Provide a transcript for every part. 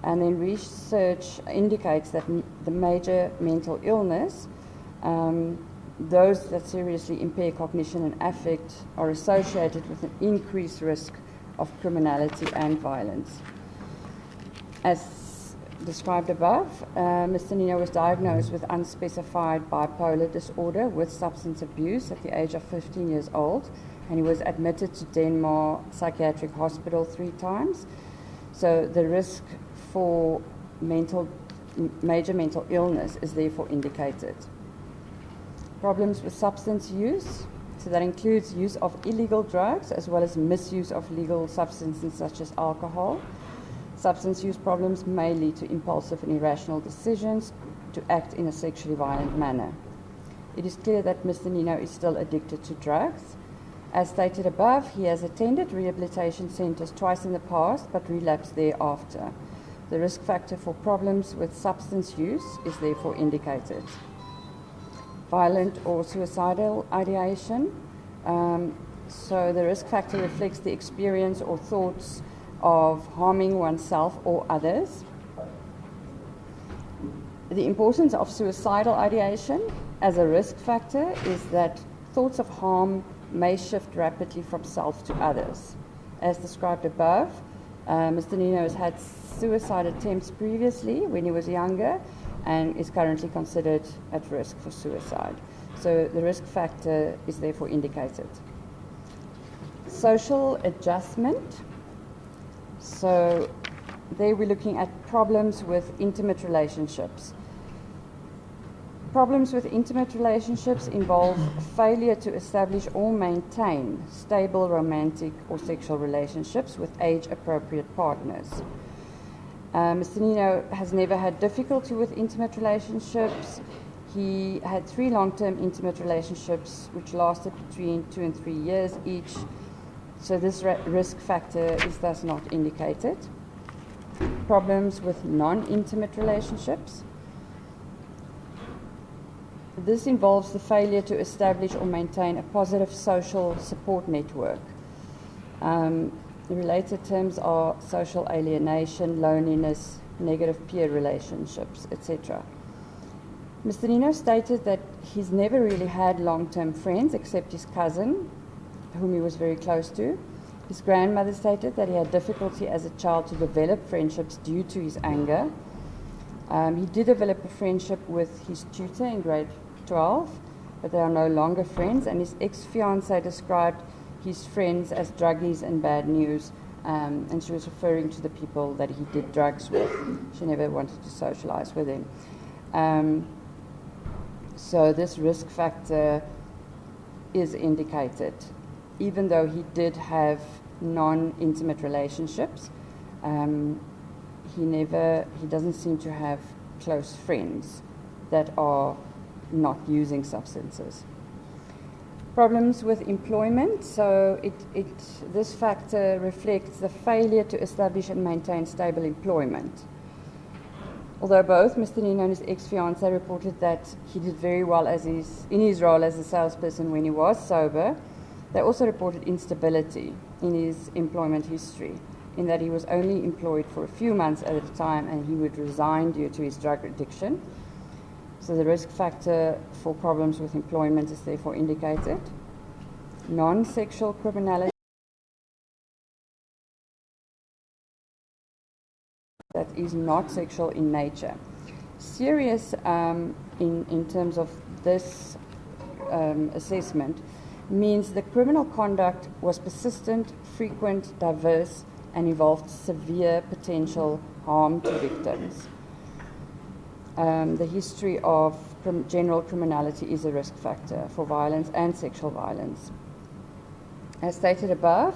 And then research indicates that the major mental illness, those that seriously impair cognition and affect, are associated with an increased risk of criminality and violence. As described above, Mr. Nino was diagnosed with unspecified bipolar disorder with substance abuse at the age of 15 years old, and he was admitted to Denmark Psychiatric Hospital 3 times. So the risk for major mental illness is therefore indicated. Problems with substance use, so that includes use of illegal drugs as well as misuse of legal substances such as alcohol. Substance use problems may lead to impulsive and irrational decisions to act in a sexually violent manner. It is clear that Mr. Nino is still addicted to drugs. As stated above, he has attended rehabilitation centers twice in the past but relapsed thereafter. The risk factor for problems with substance use is therefore indicated. Violent or suicidal ideation. So the risk factor reflects the experience or thoughts of harming oneself or others. The importance of suicidal ideation as a risk factor is that thoughts of harm may shift rapidly from self to others. As described above, Mr. Nino has had suicide attempts previously when he was younger and is currently considered at risk for suicide. So the risk factor is therefore indicated. Social adjustment. So there we're looking at problems with intimate relationships. Problems with intimate relationships involve failure to establish or maintain stable romantic or sexual relationships with age-appropriate partners. Mr. Nino has never had difficulty with intimate relationships. He had 3 long-term intimate relationships which lasted between 2 and 3 years each. So this risk factor is thus not indicated. Problems with non-intimate relationships. This involves the failure to establish or maintain a positive social support network. The related terms are social alienation, loneliness, negative peer relationships, etc. Mr. Nino stated that he's never really had long-term friends except his cousin, whom he was very close to. His grandmother stated that he had difficulty as a child to develop friendships due to his anger. He did develop a friendship with his tutor in grade 12, but they are no longer friends, and his ex-fiancée described his friends as druggies and bad news, and she was referring to the people that he did drugs with. She never wanted to socialize with him. So this risk factor is indicated. Even though he did have non-intimate relationships, he doesn't seem to have close friends that are not using substances. Problems with employment. So this factor reflects the failure to establish and maintain stable employment. Although both Mr. Nino and his ex-fiancée reported that he did very well in his role as a salesperson when he was sober, they also reported instability in his employment history, in that he was only employed for a few months at a time and he would resign due to his drug addiction. So the risk factor for problems with employment is therefore indicated. Non-sexual criminality that is not sexual in nature. Serious in terms of this assessment means the criminal conduct was persistent, frequent, diverse, and involved severe potential harm to victims. The history of general criminality is a risk factor for violence and sexual violence. As stated above,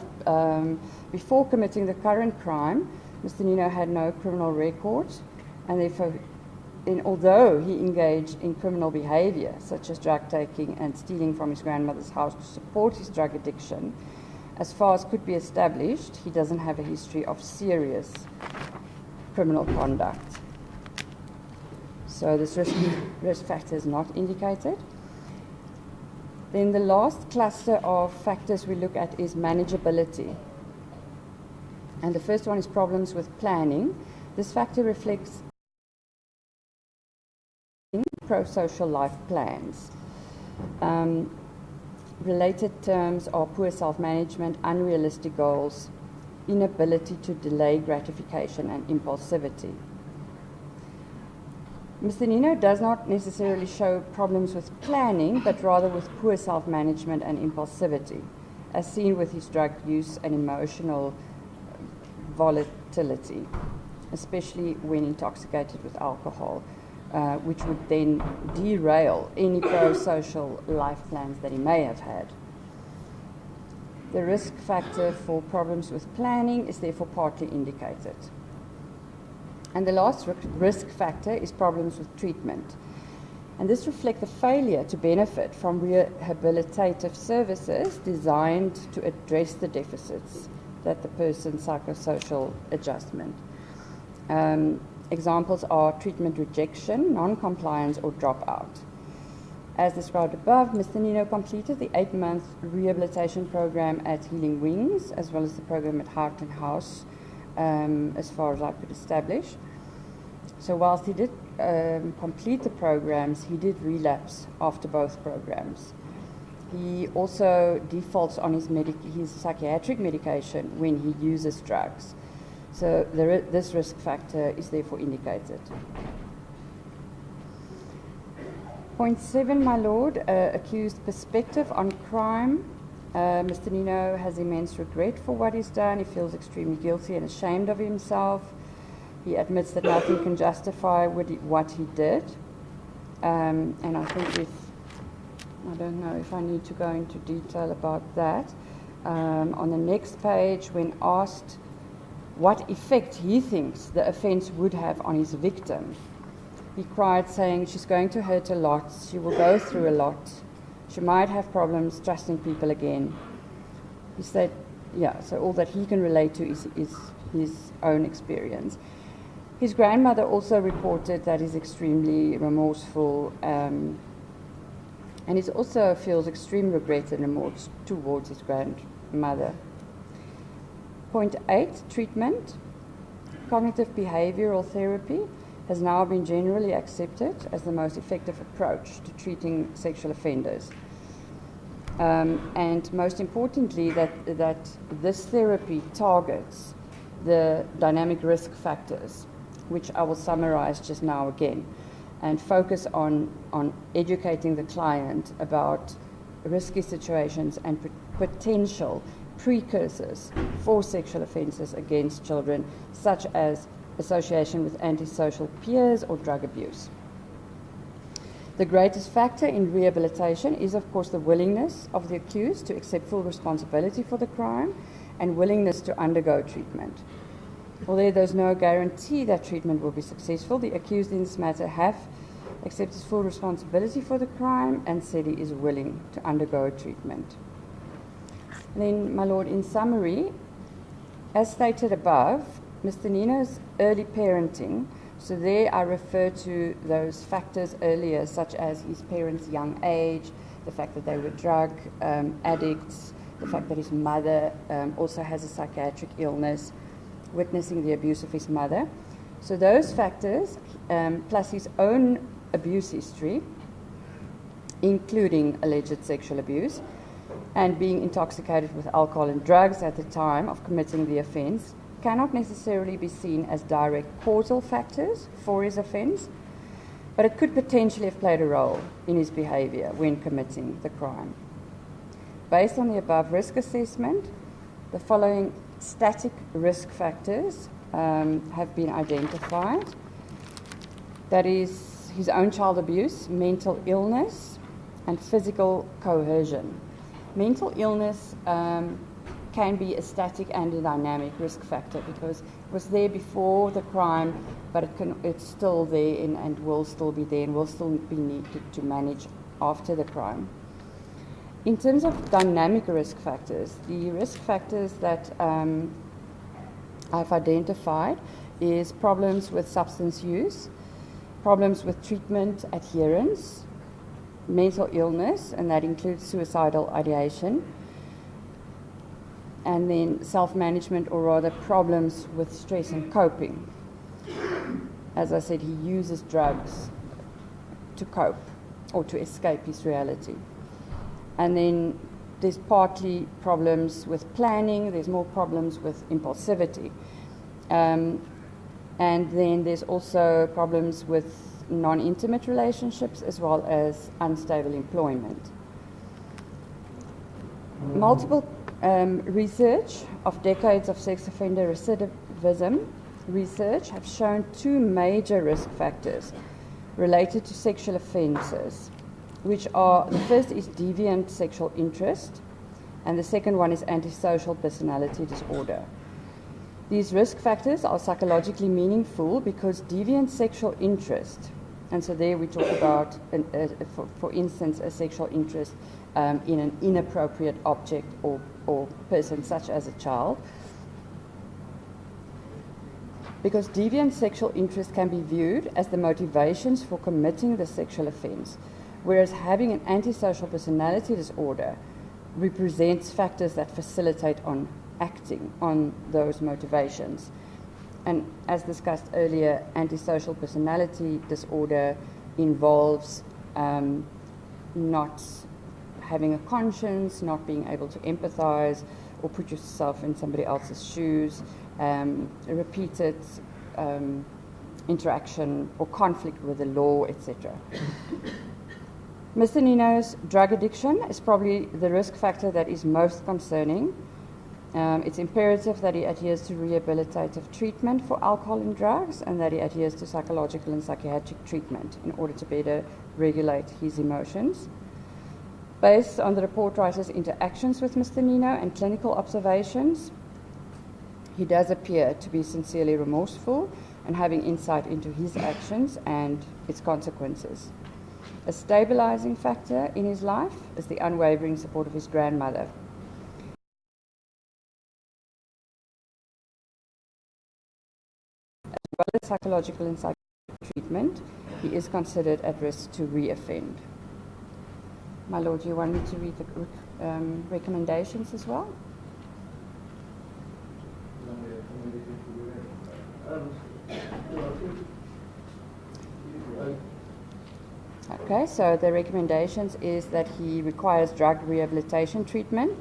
before committing the current crime, Mr. Nino had no criminal record, and therefore, although he engaged in criminal behavior, such as drug taking and stealing from his grandmother's house to support his drug addiction, as far as could be established, he doesn't have a history of serious criminal conduct. So this risk factor is not indicated. Then the last cluster of factors we look at is manageability. And the first one is problems with planning. This factor reflects pro-social life plans. Related terms are poor self-management, unrealistic goals, inability to delay gratification, and impulsivity. Mr. Nino does not necessarily show problems with planning, but rather with poor self-management and impulsivity, as seen with his drug use and emotional volatility, especially when intoxicated with alcohol, which would then derail any pro-social life plans that he may have had. The risk factor for problems with planning is therefore partly indicated. And the last risk factor is problems with treatment. And this reflects the failure to benefit from rehabilitative services designed to address the deficits that the person's psychosocial adjustment. Examples are treatment rejection, non-compliance, or dropout. As described above, Mr. Nino completed the 8-month rehabilitation program at Healing Wings, as well as the program at Heart and House, as far as I could establish. So whilst he did complete the programs, he did relapse after both programs. He also defaults on his psychiatric medication when he uses drugs. So this risk factor is therefore indicated. Point 7, my lord, accused perspective on crime. Mr. Nino has immense regret for what he's done. He feels extremely guilty and ashamed of himself. He admits that nothing can justify what he did. And I think I don't know if I need to go into detail about that. On the next page, when asked what effect he thinks the offence would have on his victim, he cried, saying, "She's going to hurt a lot. She will go through a lot. She might have problems trusting people again." He said, so all that he can relate to is his own experience. His grandmother also reported that he's extremely remorseful, and he also feels extreme regret and remorse towards his grandmother. Point 8, treatment. Cognitive behavioral therapy has now been generally accepted as the most effective approach to treating sexual offenders. And most importantly, that this therapy targets the dynamic risk factors, which I will summarize just now again, and focus on educating the client about risky situations and potential precursors for sexual offences against children, such as association with antisocial peers or drug abuse. The greatest factor in rehabilitation is, of course, the willingness of the accused to accept full responsibility for the crime and willingness to undergo treatment. Although there's no guarantee that treatment will be successful, the accused in this matter have accepted full responsibility for the crime and said he is willing to undergo treatment. And then, my lord, in summary, as stated above, Mr. Nino's early parenting, so there I refer to those factors earlier, such as his parents' young age, the fact that they were drug addicts, the fact that his mother also has a psychiatric illness, witnessing the abuse of his mother. So those factors, plus his own abuse history, including alleged sexual abuse, and being intoxicated with alcohol and drugs at the time of committing the offence, cannot necessarily be seen as direct causal factors for his offence, but it could potentially have played a role in his behaviour when committing the crime. Based on the above risk assessment, the following static risk factors have been identified. That is his own child abuse, mental illness, and physical coercion. Mental illness can be a static and a dynamic risk factor because it was there before the crime, but it's still there and will still be there and will still be needed to manage after the crime. In terms of dynamic risk factors, the risk factors that I've identified is problems with substance use, problems with treatment adherence, mental illness, and that includes suicidal ideation, and then self-management, or rather problems with stress and coping. as I said, he uses drugs to cope or to escape his reality. And then there's partly problems with planning, there's more problems with impulsivity. And then there's also problems with non-intimate relationships as well as unstable employment. Multiple research of decades of sex offender recidivism research have shown two major risk factors related to sexual offences, which are, the first is deviant sexual interest, and the second one is antisocial personality disorder. These risk factors are psychologically meaningful because deviant sexual interest, and so there we talk about, for instance, a sexual interest in an inappropriate object or person such as a child, because deviant sexual interest can be viewed as the motivations for committing the sexual offence, whereas having an antisocial personality disorder represents factors that facilitate on acting on those motivations. And as discussed earlier, antisocial personality disorder involves not having a conscience, not being able to empathize or put yourself in somebody else's shoes, repeated interaction or conflict with the law, etc. Mr. Nino's drug addiction is probably the risk factor that is most concerning. It's imperative that he adheres to rehabilitative treatment for alcohol and drugs, and that he adheres to psychological and psychiatric treatment in order to better regulate his emotions. Based on the report writer's interactions with Mr. Nino and clinical observations, he does appear to be sincerely remorseful and having insight into his actions and its consequences. A stabilizing factor in his life is the unwavering support of his grandmother. As well as psychological and psychiatric treatment, he is considered at risk to re-offend. My Lord, do you want me to read the recommendations as well? Okay, so the recommendations is that he requires drug rehabilitation treatment.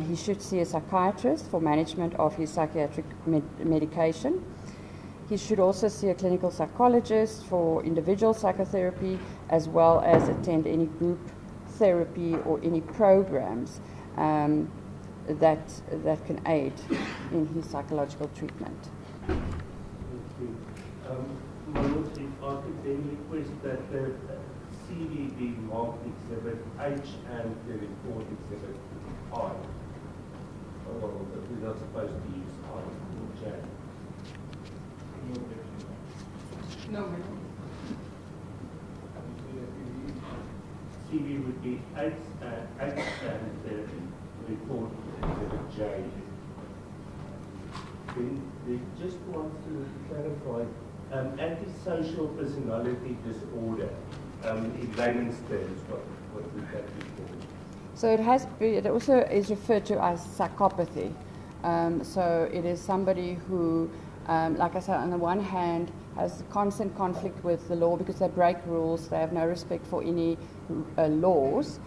He should see a psychiatrist for management of his psychiatric medication. He should also see a clinical psychologist for individual psychotherapy, as well as attend any group therapy or any programs that can aid in his psychological treatment. Thank you. My Lord, if I could then request that the CV be marked Exhibit H and the report Exhibit I. Oh, well, we're not supposed to use I or J. No. CV would be H and the report Exhibit J. Then they just want to clarify antisocial personality disorder. In layman's terms, what would that be called? So it also is referred to as psychopathy. So it is somebody who, like I said, on the one hand, has constant conflict with the law because they break rules, they have no respect for any laws,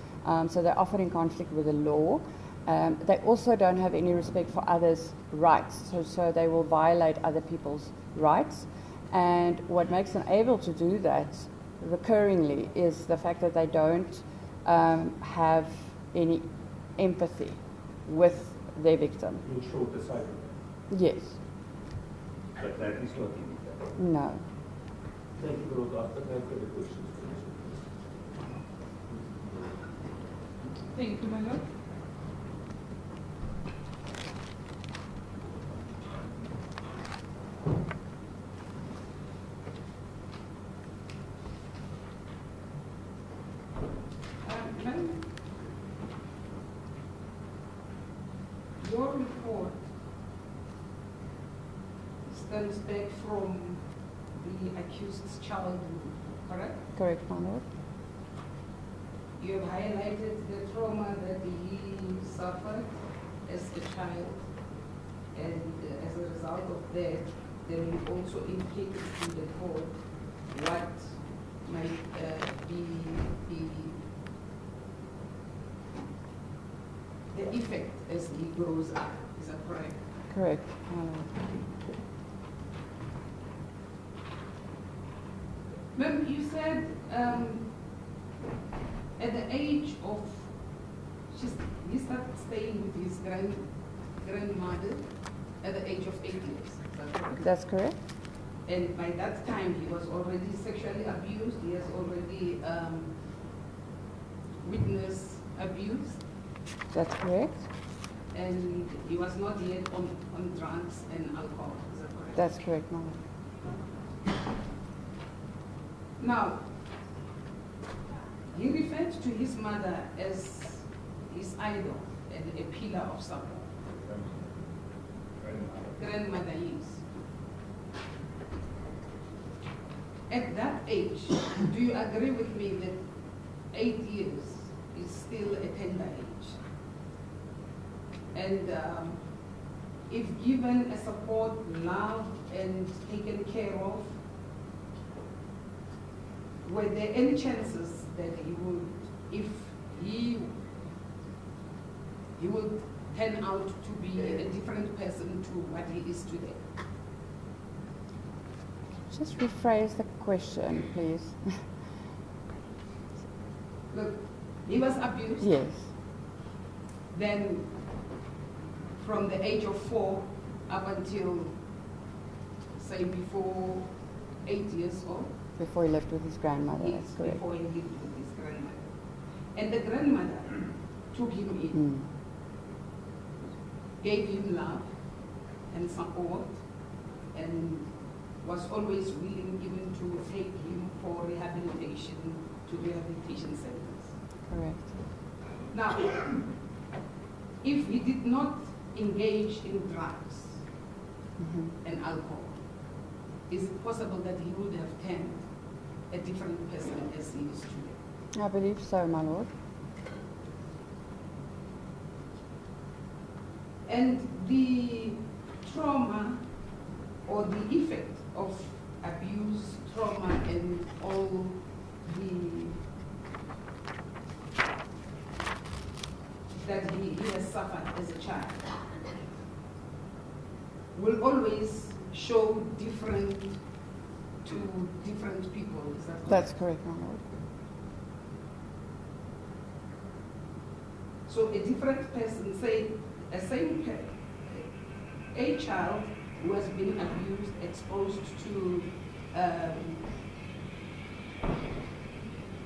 so they're often in conflict with the law. They also don't have any respect for others' rights, so they will violate other people's rights. And what makes them able to do that recurringly is the fact that they don't have any empathy with their victim. In short, the psychopath. Yes. But that is not indicated. No. Thank you, Lord. I've got no further questions. Thank you, my Lord. Your report stems back from the accused's childhood, correct? Correct, my Lord. You have highlighted the trauma that he suffered as a child, and as a result of that, then we also indicated to the court what might be the effect as he grows up. Is that correct? Correct. Ma'am, you said at the age of, he started staying with his grandmother at the age of 8 years. Is that correct? That's correct. And by that time, he was already sexually abused. He has already witnessed abuse. That's correct. And he was not yet on drugs and alcohol. Is that correct? That's correct, my lord. Now, he referred to his mother as his idol and a pillar of support. Grandmother is. At that age, do you agree with me that 8 years is still a tender age? And if given a support, love, and taken care of, were there any chances that he would, if he would turn out to be a different person to what he is today? Just rephrase the question, please. Look, he was abused. Yes. Then, from the age of 4 up until, say, before 8 years old. Before he lived with his grandmother, Yes, that's correct. before he lived with his grandmother. And the grandmother took him in, gave him love and support, and was always willing even to take him for rehabilitation to rehabilitation centers. Correct. Now, if he did not engage in drugs and alcohol, is it possible that he would have turned a different person as he is today? I believe so, my lord. And the trauma or the effect of abuse, trauma, and all that he has suffered as a child will always show different to different people. Is that correct? That's correct, my lord. So a different person, say a child who has been abused, exposed to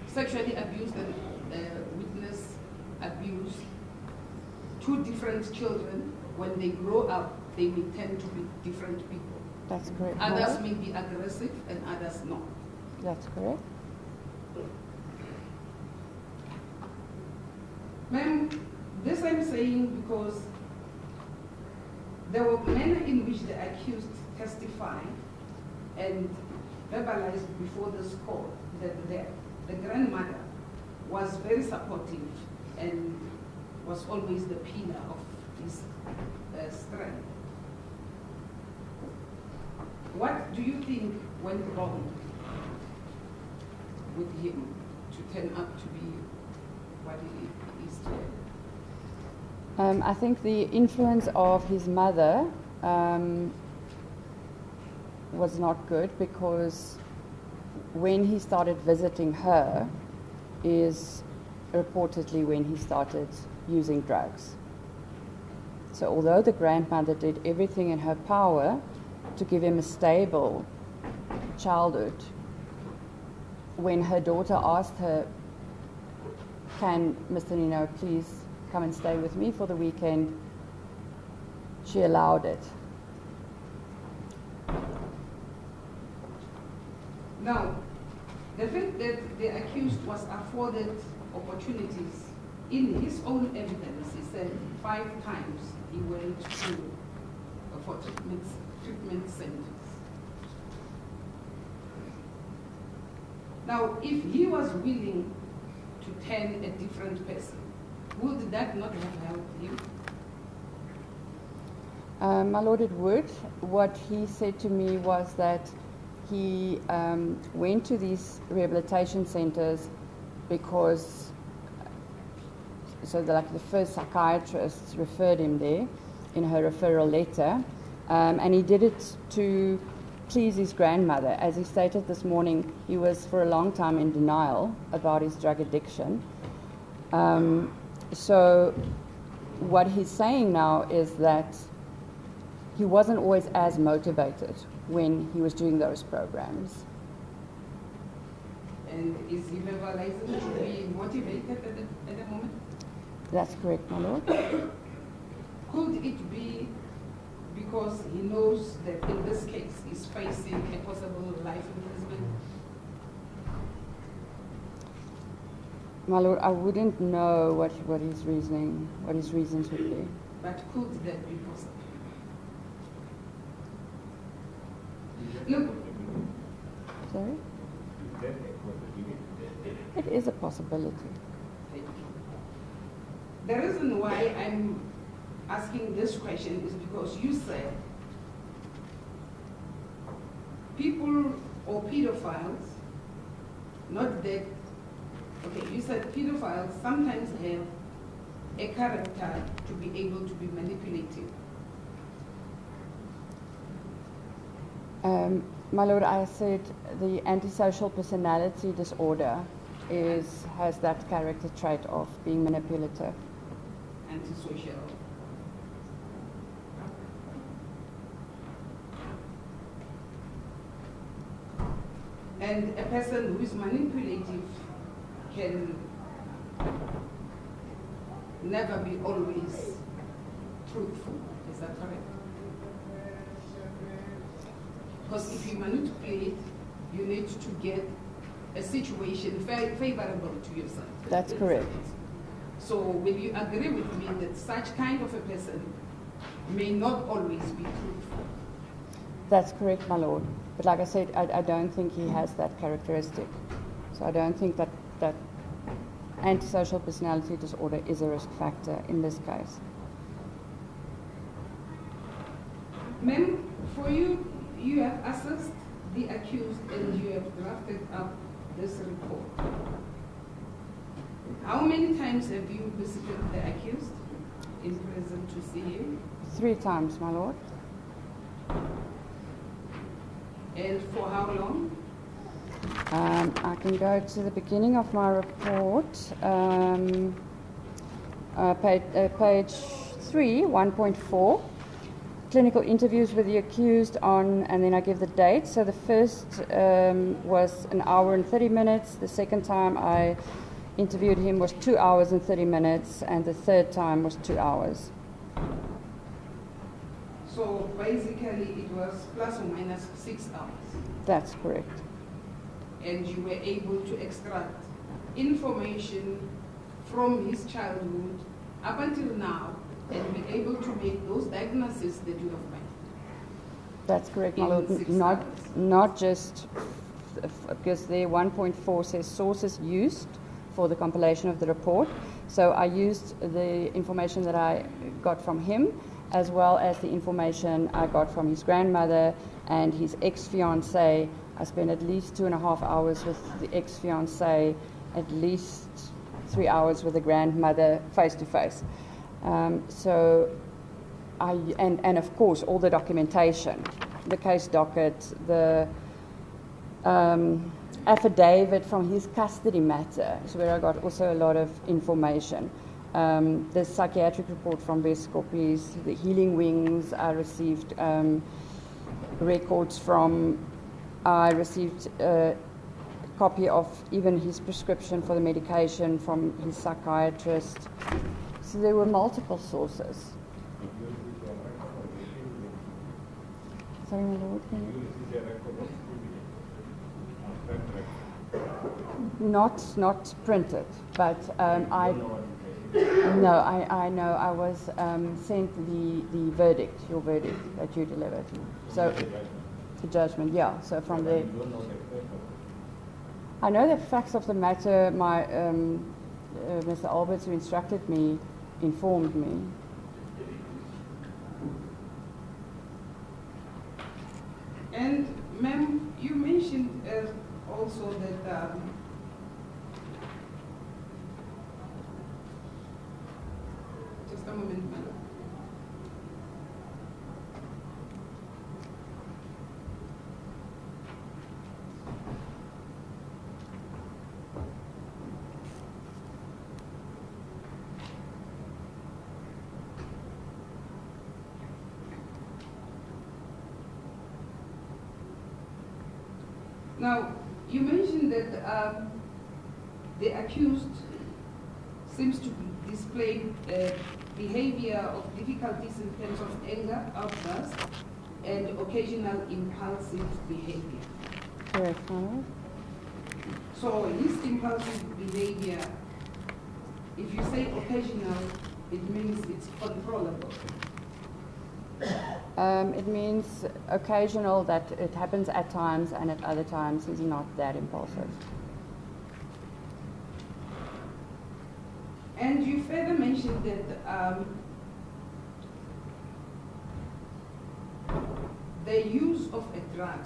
sexually abused and witness abuse, two different children, when they grow up, they may tend to be different people. That's correct, my Others lord. may be aggressive and others not. That's correct. Ma'am, this I'm saying because there were manner in which the accused testified and verbalized before this court that the grandmother was very supportive and was always the pillar of his strength. What do you think went wrong with him to turn up to be what he is today? I think the influence of his mother was not good, because when he started visiting her is reportedly when he started using drugs. So although the grandmother did everything in her power to give him a stable childhood, when her daughter asked her, "Can Mr. Nino please come and stay with me for the weekend?" she allowed it. Now, the fact that the accused was afforded opportunities, in his own evidence, he said 5 times he went to for treatment centers. Now, if he was willing to turn a different person, would that not have helped him? My Lord, it would. What he said to me was that he went to these rehabilitation centers because, like the first psychiatrist referred him there in her referral letter, and he did it to please his grandmother. As he stated this morning, he was for a long time in denial about his drug addiction. So what he's saying now is that he wasn't always as motivated when he was doing those programs. And is he verbalizing to be motivated at the moment? That's correct, my Lord. Could it be because he knows that in this case he's facing a possible life imprisonment? My Lord, I wouldn't know what his reasons would be. But could that be possible? Look. Sorry? It is a possibility. The reason why I'm asking this question is because you said people or pedophiles, not that, okay, you said pedophiles sometimes have a character to be able to be manipulative. My Lord, I said the antisocial personality disorder has that character trait of being manipulative. Antisocial. And a person who is manipulative can never be always truthful. Is that correct? Because if you manipulate, you need to get a situation favorable to yourself. That's correct. So will you agree with me that such kind of a person may not always be truthful? That's correct, my Lord. But like I said, I don't think he has that characteristic. So I don't think that antisocial personality disorder is a risk factor in this case. Ma'am, for you, you have assessed the accused and you have drafted up this report. How many times have you visited the accused in prison to see him? 3 times, my Lord. And for how long? I can go to the beginning of my report, page 3, 1.4. Clinical interviews with the accused on, and then I give the date. So the first was 1 hour and 30 minutes. The second time I interviewed him was 2 hours and 30 minutes, and the third time was 2 hours. So basically it was plus or minus 6 hours. That's correct. And you were able to extract information from his childhood up until now and be able to make those diagnoses that you have made. That's correct, my Lord. Not just because there 1.4 says sources used for the compilation of the report. So I used the information that I got from him, as well as the information I got from his grandmother and his ex-fiancée. I spent at least 2.5 hours with the ex-fiancée, at least 3 hours with the grandmother face to face. So and of course all the documentation, the case docket, the affidavit from his custody matter, so where I got also a lot of information. The psychiatric report from Westkoppies, the healing wings, I received records from, I received a copy of even his prescription for the medication from his psychiatrist. So there were multiple sources. Sorry, my Lord, can you? Not printed, but I know I was sent the verdict, your verdict that you delivered. So the judgment, yeah. So from there, I know the facts of the matter. My Mr. Alberts, who instructed me, informed me. also that just a moment, madam. Now, you mentioned that the accused seems to be displaying behavior of difficulties in terms of anger, outburst, and occasional impulsive behavior. Correct, my lord. So his impulsive behavior, if you say occasional, it means it's controllable. It means occasional, that it happens at times, and at other times he's not that impulsive. And you further mentioned that the use of a drug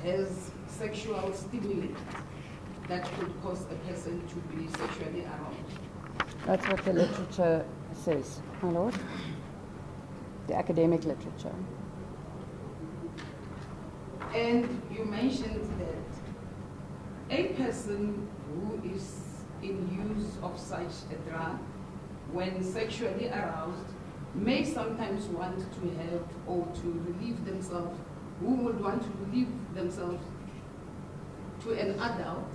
as sexual stimulant that could cause a person to be sexually aroused. That's what the literature says, my lord. The academic literature. And you mentioned that a person who is in use of such a drug, when sexually aroused, may sometimes want to have or to relieve themselves, who would want to relieve themselves to an adult.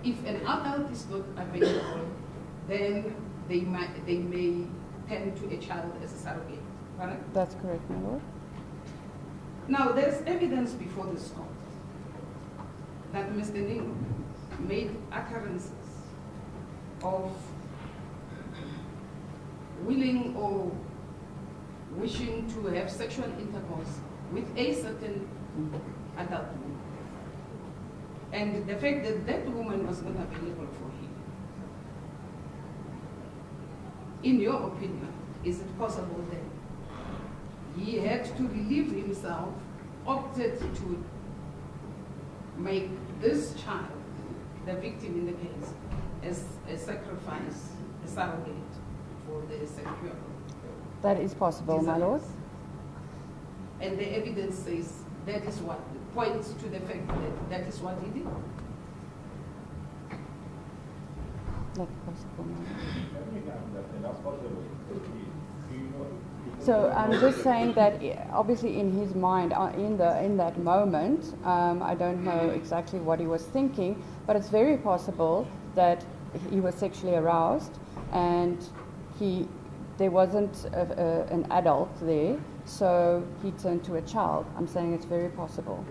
If an adult is not available, then they may tend to a child as a surrogate, correct? That's correct, my lord. Now, there's evidence before this court that Mr. Ning made occurrences of willing or wishing to have sexual intercourse with a certain adult woman. And the fact that that woman was not available for him. In your opinion, is it possible that he had to relieve himself, opted to make this child, the victim in the case, as a sacrifice, a surrogate for the sexual? That is possible, my lord. And the evidence says that is what points to the fact that that is what he did. That's possible, my lord. So I'm just saying that obviously in his mind, in that moment, I don't know exactly what he was thinking, but it's very possible that he was sexually aroused and there wasn't an adult there, so he turned to a child. I'm saying it's very possible.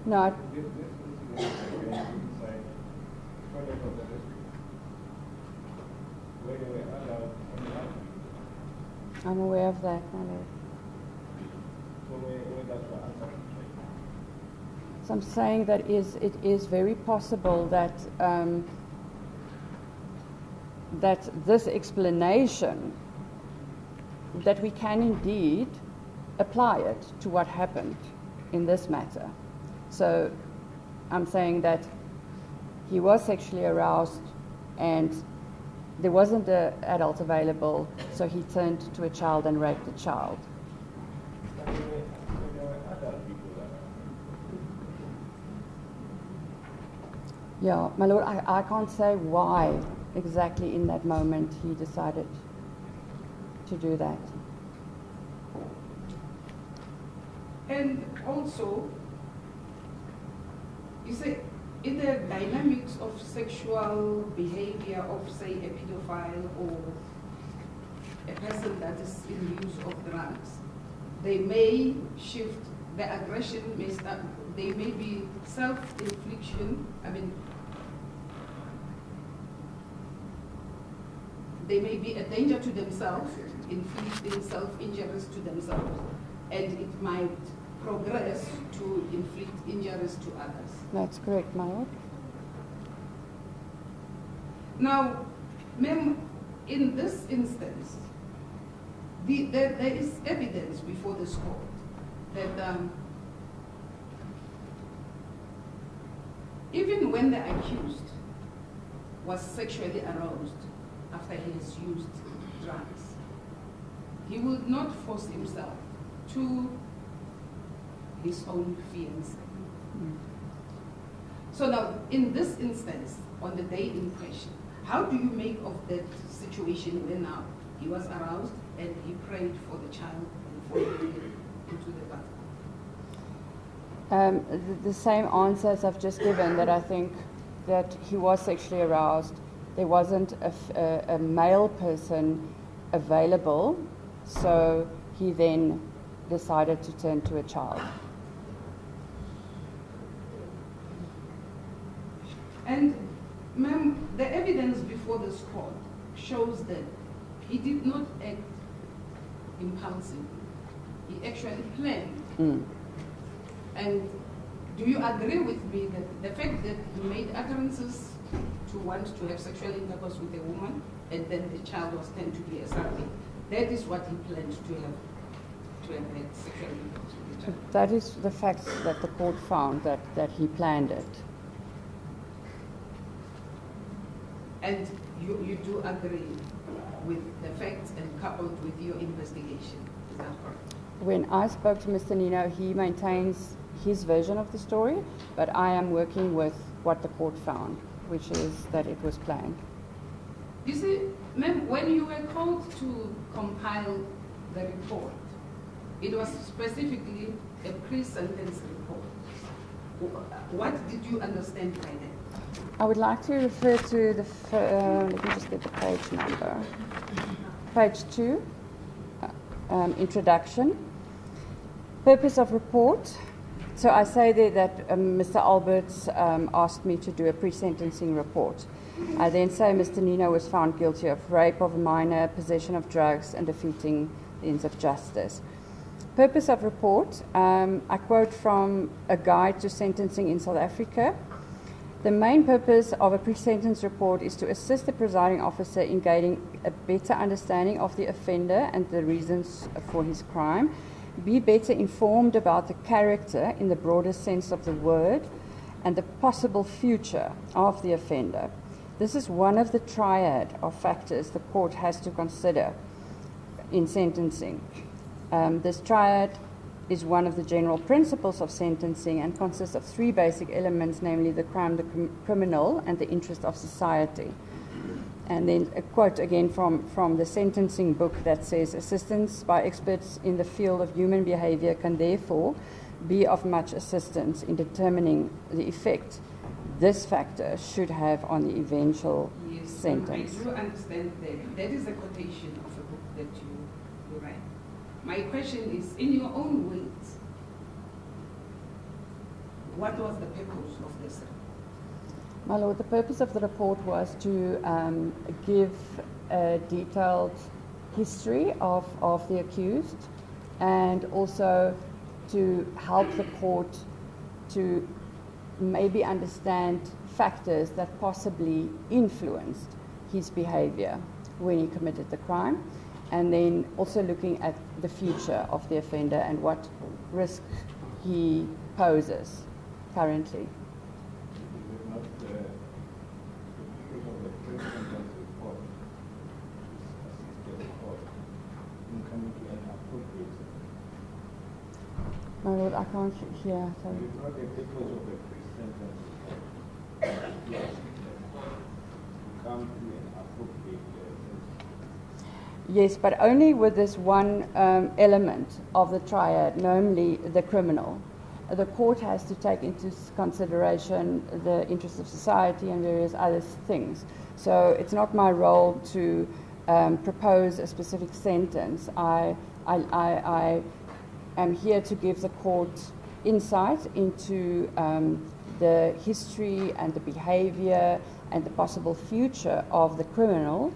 No, I'm aware of that, my lord. So I'm saying that it is very possible that that this explanation, that we can indeed apply it to what happened in this matter. So I'm saying that he was sexually aroused and there wasn't an adult available, so he turned to a child and raped the child. Yeah, my lord, I can't say why exactly in that moment he decided to do that. And also, you say, in the dynamics of sexual behavior of, say, a pedophile or a person that is in use of drugs, they may shift, the aggression may start, they may be self-infliction, they may be a danger to themselves, inflicting self-injuries to themselves, and it might progress to inflict injuries to others. That's correct, my lord. Now, ma'am, in this instance, there is evidence before this court that even when the accused was sexually aroused after he has used drugs, he would not force himself to his own fiancée. So now, in this instance, on the day in question, how do you make of that situation when now he was aroused and he prayed for the child and followed him into the bathroom? The same answers I've just given, that I think that he was sexually aroused. There wasn't a male person available, so he then decided to turn to a child. And ma'am, the evidence before this court shows that he did not act impulsively. He actually planned. And do you agree with me that the fact that he made utterances to want to have sexual intercourse with a woman and then the child was turned to be a surrogate, that is what he planned to have had sexual intercourse with the child? That is the facts that the court found, that he planned it. And you do agree with the facts and coupled with your investigation, is that correct? When I spoke to Mr. Nino, he maintains his version of the story, but I am working with what the court found, which is that it was planned. You see, ma'am, when you were called to compile the report, it was specifically a pre-sentence report. What did you understand by that? I would like to refer to the, let me just get the page number. Page 2, introduction. Purpose of report. So I say there that Mr. Alberts asked me to do a pre-sentencing report. I then say Mr. Nino was found guilty of rape of a minor, possession of drugs, and defeating the ends of justice. Purpose of report. I quote from a guide to sentencing in South Africa. The main purpose of a pre-sentence report is to assist the presiding officer in gaining a better understanding of the offender and the reasons for his crime, be better informed about the character in the broadest sense of the word, and the possible future of the offender. This is one of the triad of factors the court has to consider in sentencing. This triad is one of the general principles of sentencing and consists of three basic elements, namely the crime, the criminal, and the interest of society. And then a quote again from the sentencing book that says, assistance by experts in the field of human behavior can therefore be of much assistance in determining the effect this factor should have on the eventual sentence. I do understand that. That is a quotation of a book that you write. My question is, in your own words, what was the purpose of this report? My Lord, the purpose of the report was to give a detailed history of the accused, and also to help the court to maybe understand factors that possibly influenced his behavior when he committed the crime, and then also looking at the future of the offender and what risk he poses currently. My Lord, I can't hear. Sorry. Yes, but only with this one element of the triad, namely the criminal. The court has to take into consideration the interests of society and various other things. So it's not my role to propose a specific sentence. I am here to give the court insight into the history and the behavior and the possible future of the criminal,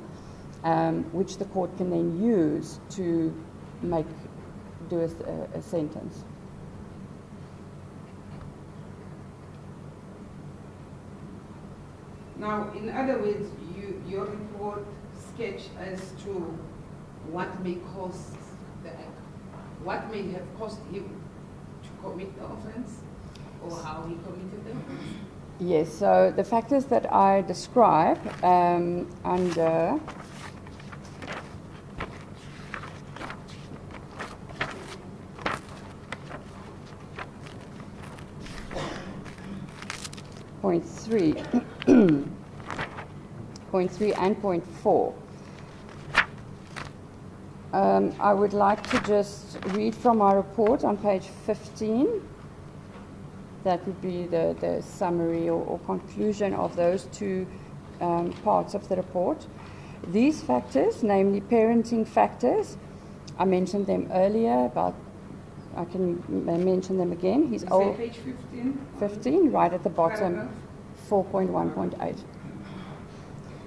which the court can then use to do a sentence. Now, in other words, your report sketch as to what may have caused him to commit the offense, or how he committed the offense? Yes, so the factors that I describe under point 3, point 3 and point 4. I would like to just read from our report on page 15. That would be the summary or conclusion of those two parts of the report. These factors, namely parenting factors, I mentioned them earlier, but I can mention them again. He's old. Page 15? 15, right at the bottom, 4.1.8.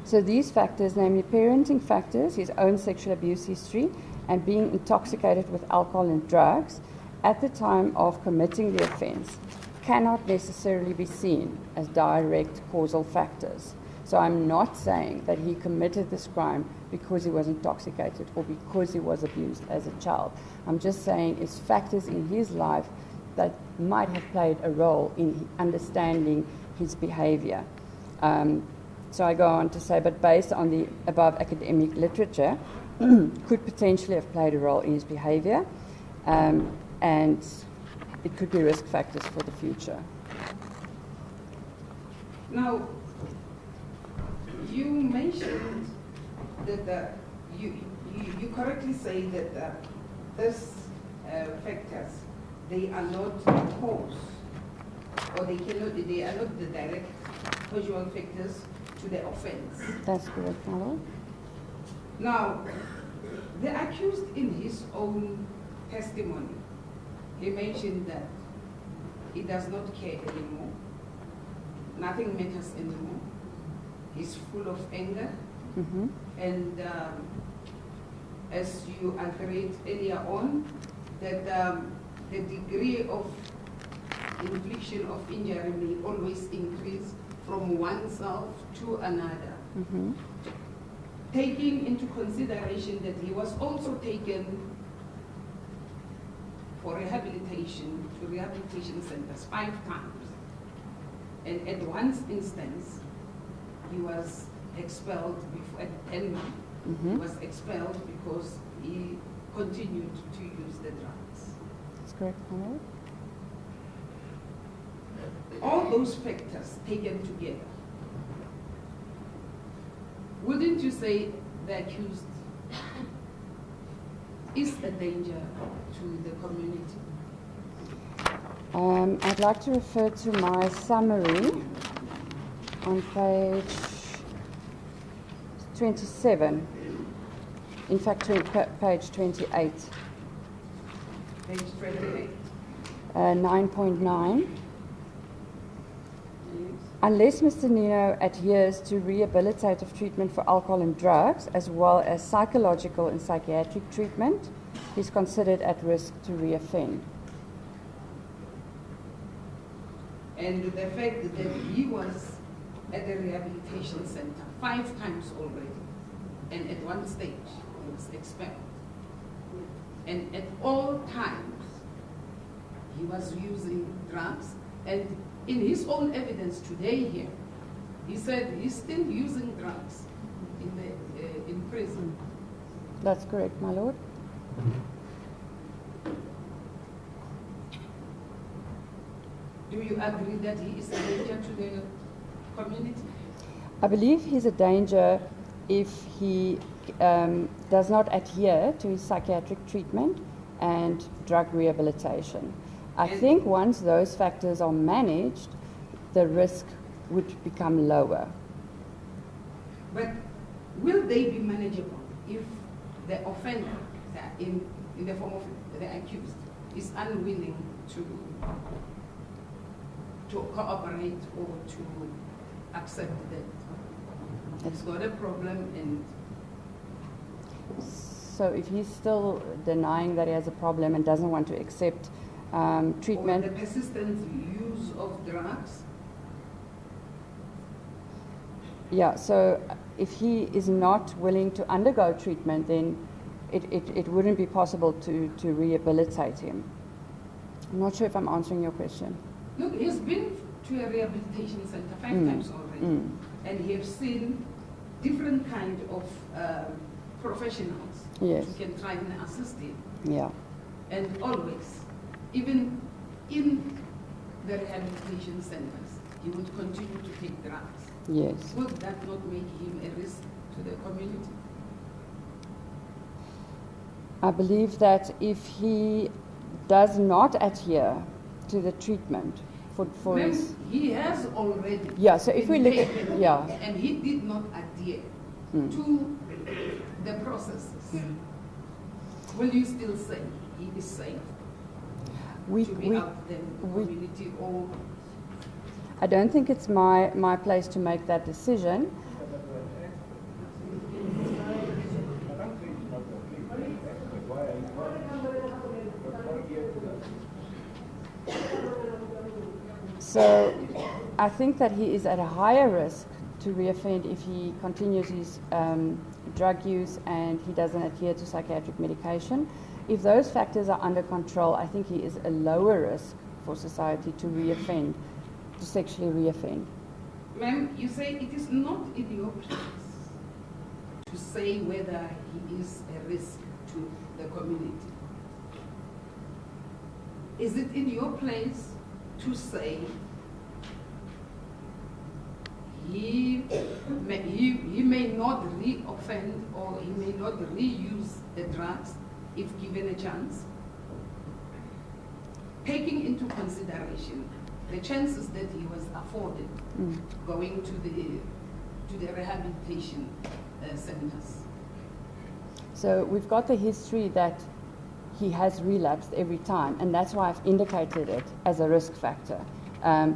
So these factors, namely parenting factors, his own sexual abuse history, and being intoxicated with alcohol and drugs at the time of committing the offense, cannot necessarily be seen as direct causal factors. So I'm not saying that he committed this crime because he was intoxicated or because he was abused as a child. I'm just saying it's factors in his life that might have played a role in understanding his behavior. So I go on to say, but based on the above academic literature, could potentially have played a role in his behavior, and it could be risk factors for the future. Now, you mentioned that you correctly say that these factors, they are not cause, or they are not the direct causal factors to the offense. That's correct, my lord. Now, the accused in his own testimony, he mentioned that he does not care anymore. Nothing matters anymore. He's full of anger. Mm-hmm. And as you agreed earlier on, that the degree of infliction of injury may always increase from oneself to another. Mm-hmm. Taking into consideration that he was also taken for rehabilitation to rehabilitation centers 5 times. And at one instance, he was expelled before, at 10 months. Mm-hmm. He was expelled because he continued to use the drugs. That's correct, my lord. All those factors taken together, wouldn't you say the accused is a danger to the community? I'd like to refer to my summary on page 27. In fact, page 28. Page 28. 9.9. Unless Mr. Nino adheres to rehabilitative treatment for alcohol and drugs, as well as psychological and psychiatric treatment, he's considered at risk to reoffend. And the fact that he was at the rehabilitation center 5 times already, and at one stage he was expelled. And at all times he was using drugs, and in his own evidence today here, he said he's still using drugs in prison. That's correct, my lord. Do you agree that he is a danger to the community? I believe he's a danger if he does not adhere to his psychiatric treatment and drug rehabilitation. I think once those factors are managed, the risk would become lower. But will they be manageable if the offender, in the form of the accused, is unwilling to cooperate or to accept that he's got a problem? And so if he's still denying that he has a problem and doesn't want to accept treatment, or the persistent use of drugs? Yeah, so if he is not willing to undergo treatment, then it wouldn't be possible to rehabilitate him. I'm not sure if I'm answering your question. Look, he's been to a rehabilitation center 5 times already, and he has seen different kind of professionals Yes. who can try and assist him. Yeah. And always, even in the rehabilitation centers, he would continue to take drugs. Yes. Would that not make him a risk to the community? I believe that if he does not adhere to the treatment for Ma'am, his... he has already Yeah, so if we been look at... taken, Yeah. and he did not adhere to the processes. Will you still say he is safe to be out there in the community, or I don't think it's my place to make that decision. So I think that he is at a higher risk to reoffend if he continues his drug use and he doesn't adhere to psychiatric medication. If those factors are under control, I think he is a lower risk for society to reoffend, to sexually reoffend. ma'am, you say it is not in your place to say whether he is a risk to the community. Is it in your place to say he may not re-offend or he may not reuse the drugs if given a chance? Taking into consideration the chances that he was afforded going to the rehabilitation centers. So we've got the history that he has relapsed every time, and that's why I've indicated it as a risk factor,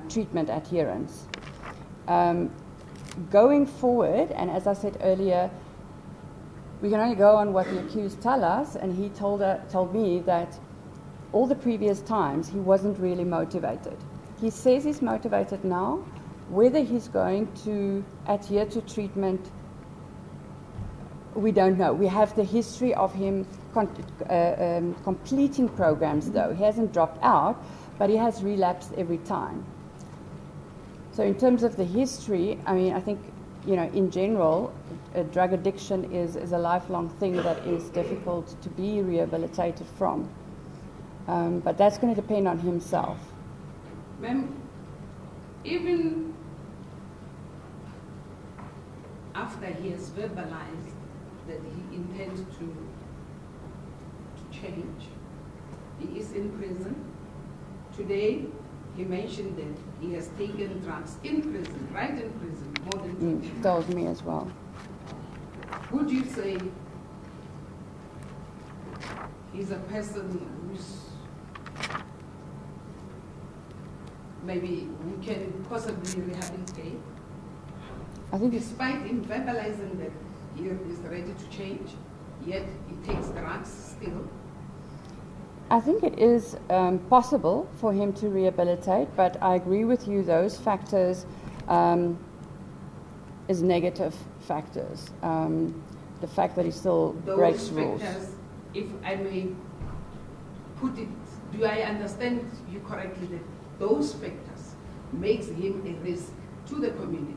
treatment adherence. Going forward, and as I said earlier, we can only go on what the accused tell us, and he told me that all the previous times he wasn't really motivated. He says he's motivated now. Whether he's going to adhere to treatment, we don't know. We have the history of him completing programs, though. He hasn't dropped out, but he has relapsed every time. So in terms of the history, I mean, I think, you know, in general, drug addiction is a lifelong thing that is difficult to be rehabilitated from. But that's going to depend on himself. Ma'am, even after he has verbalized that he intends to change, he is in prison. Today, he mentioned that he has taken drugs in prison, right in prison, more than 2 times. Told me as well. Would you say he's a person who's maybe who can possibly rehabilitate? I think Despite him verbalizing that he is ready to change, yet he takes drugs still. I think it is possible for him to rehabilitate, but I agree with you, those factors is negative factors. The fact that he still breaks rules. Those factors, if I may put it, do I understand you correctly that those factors makes him a risk to the community?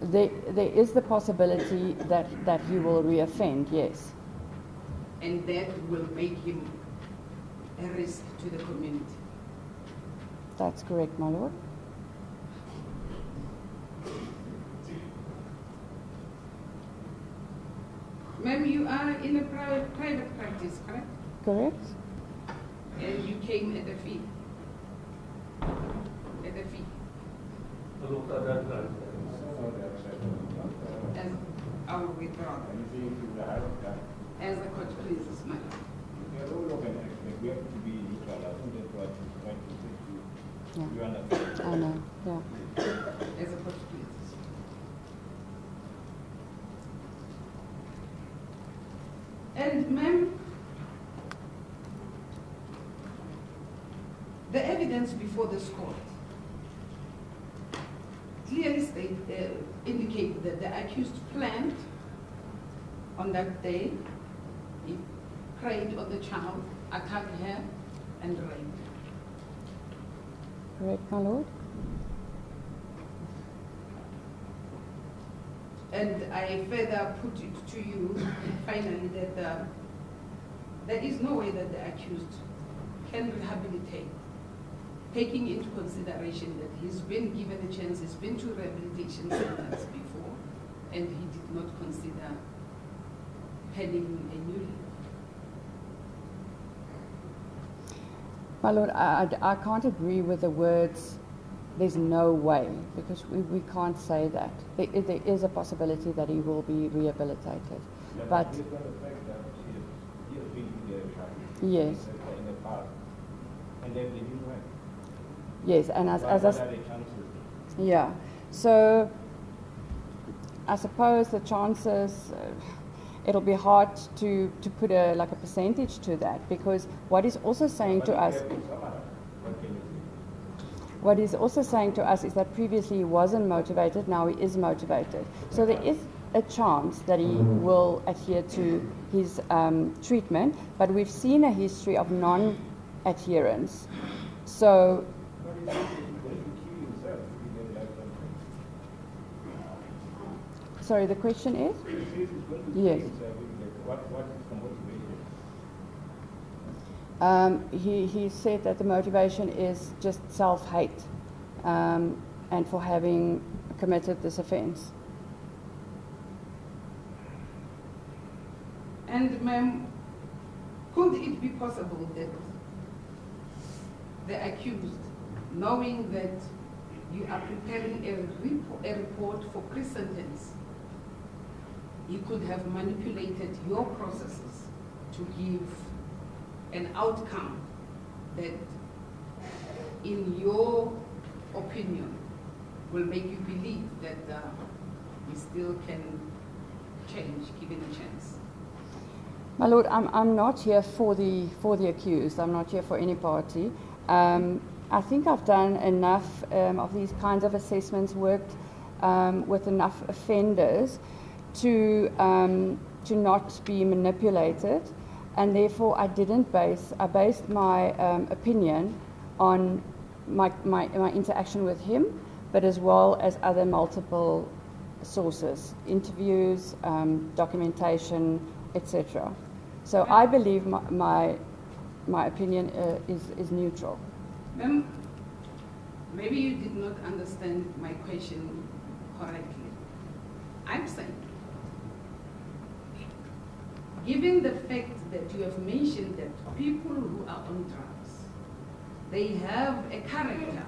There is the possibility that he will reoffend, yes. And that will make him a risk to the community. That's correct, my lord. Ma'am, you are in a private practice, correct? Correct? And you came at a fee. At a fee. As our withdraw. As the court pleases, madam. Yeah. I know, yeah. As the court pleases. And ma'am, the evidence before this court clearly indicate that the accused planned on that day, he preyed on the child, attacked her, and raped. Correct, my lord? And I further put it to you, finally, that there is no way that the accused can rehabilitate, taking into consideration that he's been given a chance, he's been to rehabilitation centers before, and he did not consider penning a new leaf. My lord, I can't agree with the words, there's no way, because we can't say that. There is a possibility that he will be rehabilitated. Yeah, but based on the fact that he has been to the child yes, in the past, and then they didn't work. yes, and as What I are the chances? yeah, so I suppose the chances, it'll be hard to put like a percentage to that, because what he's also saying But to if us, you have been somehow, what can you say? what he's also saying to us is that previously he wasn't motivated, now he is motivated. So there is a chance that he will adhere to his treatment, but we've seen a history of non-adherence. So What is it? What if he kill himself if he get lifetime sentence? sorry, the question is? He says he's going to kill Yes. himself if he gets, what is the motivation? He said that the motivation is just self-hate and for having committed this offence. And ma'am, could it be possible that the accused, knowing that you are preparing a report for pre-sentence, he could have manipulated your processes to give an outcome that, in your opinion, will make you believe that he still can change, given a chance? My lord, I'm not here for the accused. I'm not here for any party. I think I've done enough of these kinds of assessments, worked with enough offenders to not be manipulated, and therefore I based my opinion on my interaction with him, but as well as other multiple sources, interviews, documentation, etc. So I believe my opinion is neutral. Ma'am, maybe you did not understand my question correctly. I'm saying, given the fact that you have mentioned that people who are on drugs, they have a character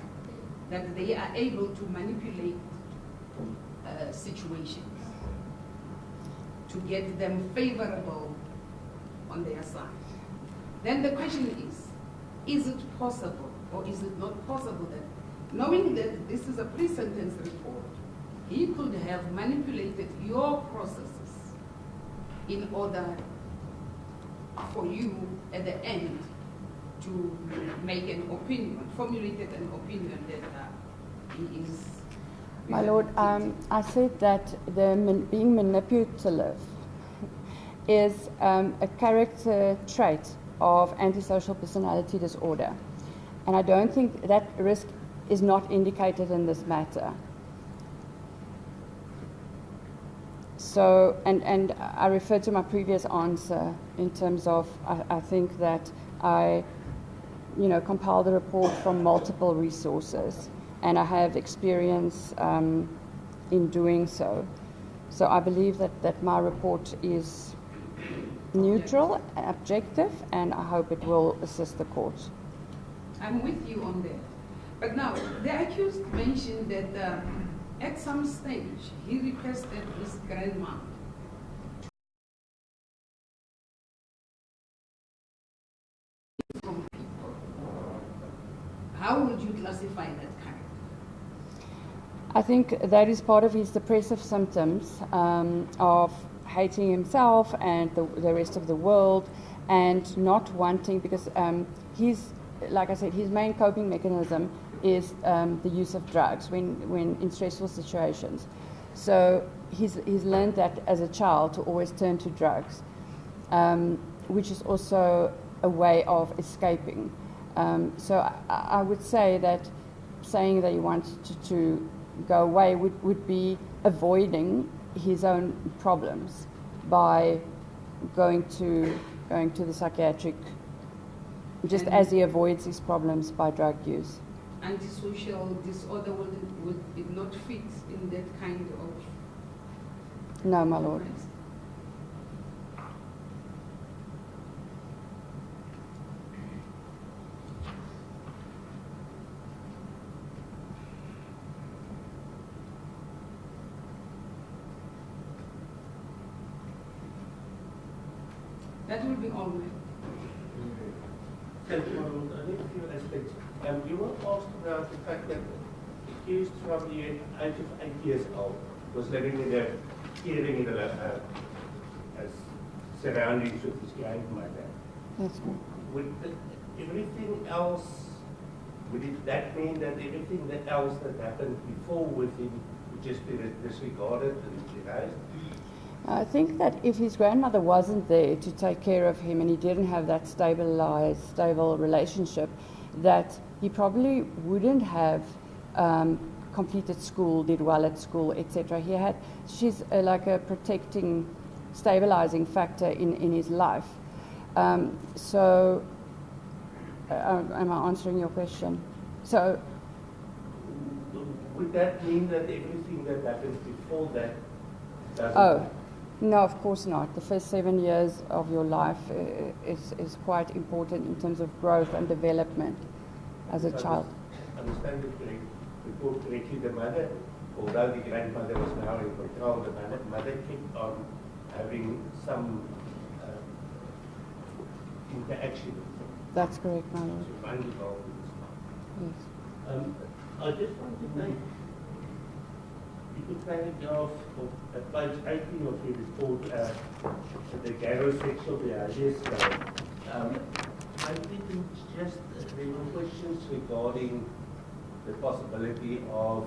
that they are able to manipulate situations to get them favorable on their side. Then the question is it possible or is it not possible that, knowing that this is a pre-sentence report, he could have manipulated your processes in order for you at the end to make an opinion, formulated an opinion that he is... My lord, I said that being manipulative is a character trait of antisocial personality disorder. And I don't think that risk is not indicated in this matter. So, and I refer to my previous answer in terms of, I think that I, compiled a report from multiple resources, and I have experience in doing so. So I believe that my report is neutral, objective, and I hope it will assist the court. I'm with you on that. But now, the accused mentioned that at some stage he requested his grandma from people. How would you classify that character? I think that is part of his depressive symptoms of hating himself and the rest of the world, and not wanting, because like I said, his main coping mechanism is the use of drugs when in stressful situations. So he's learned that as a child to always turn to drugs, which is also a way of escaping. So I would say that saying that he wanted to go away would be avoiding his own problems by going to the psychiatric, just as he avoids his problems by drug use. Antisocial disorder would it not fit in that kind of? No, my lord. That will be all, ma'am. Thank you, Arnold. I think a few aspects. You were asked about the fact that the accused from the age of 8 years old was living in a caring surroundings with his grandmother. That's right. Would everything else, that mean that everything else that happened before with him would just be disregarded and erased? I think that if his grandmother wasn't there to take care of him and he didn't have that stable relationship, that he probably wouldn't have completed school, did well at school, etc. She's like a protecting, stabilizing factor in his life. So, am I answering your question? So, would that mean that everything that happens before that doesn't? Oh, no, of course not. The first 7 years of your life is quite important in terms of growth and development as a child. Understand it correctly, the mother, although the grandmother was now in control, the mother kept on having some interaction with him. That's correct, my lord. So find involved in this. Yes. I just want to make, you could paragraph of page 18 of your report, the garosexual behavior scale. I think it's just, there were questions regarding the possibility of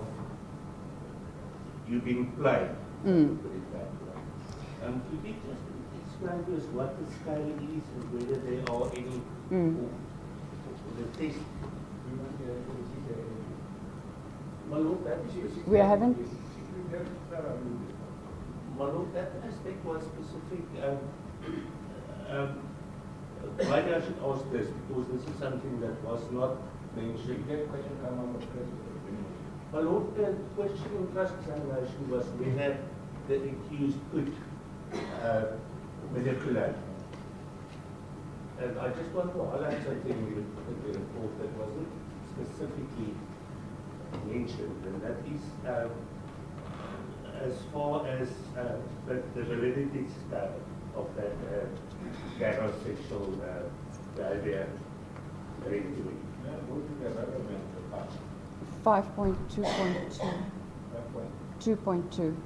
you being played. Put it that way. Could you just explain to us what the scale is and whether there are any, the test? My lord, that is We haven't. My lord, that aspect was specific. Maybe I should ask this because this is something that was not mentioned. My lord, the question in cross-examination was whether the accused could manipulate. And I just want to highlight something in the report that wasn't specifically mentioned, and that is as far as the validity scale of that garosexual behavior rendering. 5.2.2. 2.2.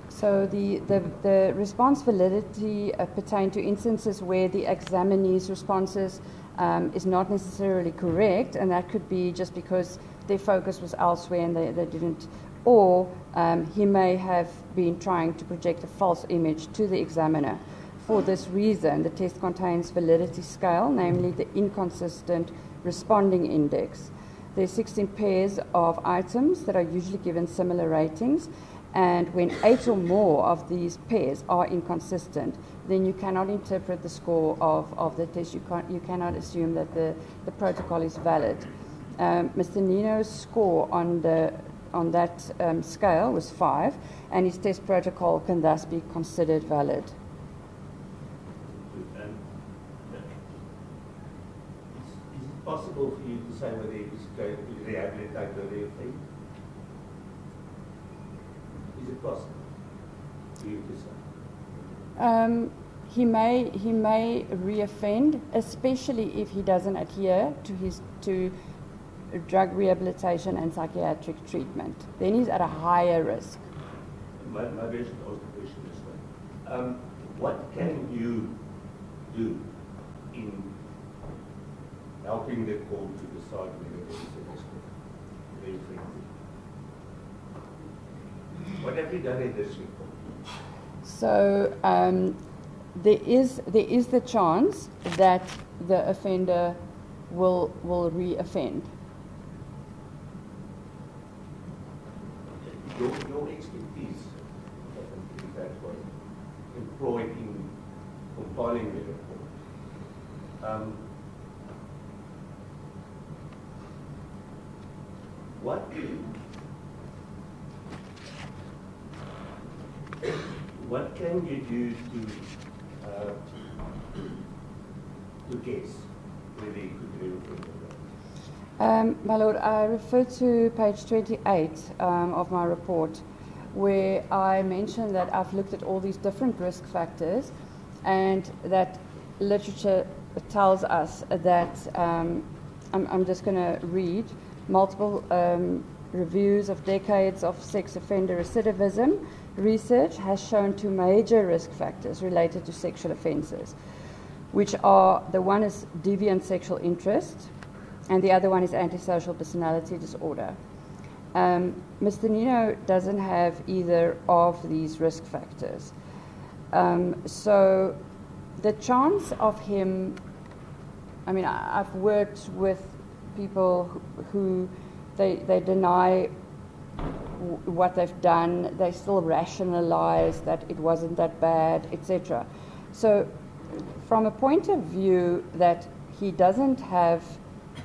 So the response validity pertain to instances where the examinee's responses is not necessarily correct, and that could be just because their focus was elsewhere and they didn't, or he may have been trying to project a false image to the examiner. For this reason, the test contains validity scale, namely the inconsistent responding index. There are 16 pairs of items that are usually given similar ratings, and when 8 or more of these pairs are inconsistent, then you cannot interpret the score of the test. You cannot assume that the protocol is valid. Mr. Nino's score on that scale was 5, and his test protocol can thus be considered valid. Is it possible for you to say whether he was going to rehabilitate the real thing? Is it possible for you to say? He may reoffend, especially if he doesn't adhere to drug rehabilitation and psychiatric treatment. Then he's at a higher risk. Maybe I should ask the question this way. What can you do in helping the court to decide whether there is a risk? the offence. What have you done in this report? So there is the chance that the offender will re-offend. Your expertise that was employed in compiling the report. What can you do to guess whether he could re-offend? My Lord, I refer to page 28 of my report, where I mentioned that I've looked at all these different risk factors, and that literature tells us that, I'm just going to read, multiple reviews of decades of sex offender recidivism research has shown two major risk factors related to sexual offences, which are, the one is deviant sexual interest, and the other one is antisocial personality disorder. Mr. Nino doesn't have either of these risk factors. So the chance of him, I mean, I've worked with people who they deny what they've done, they still rationalize that it wasn't that bad, etc. So from a point of view that he doesn't have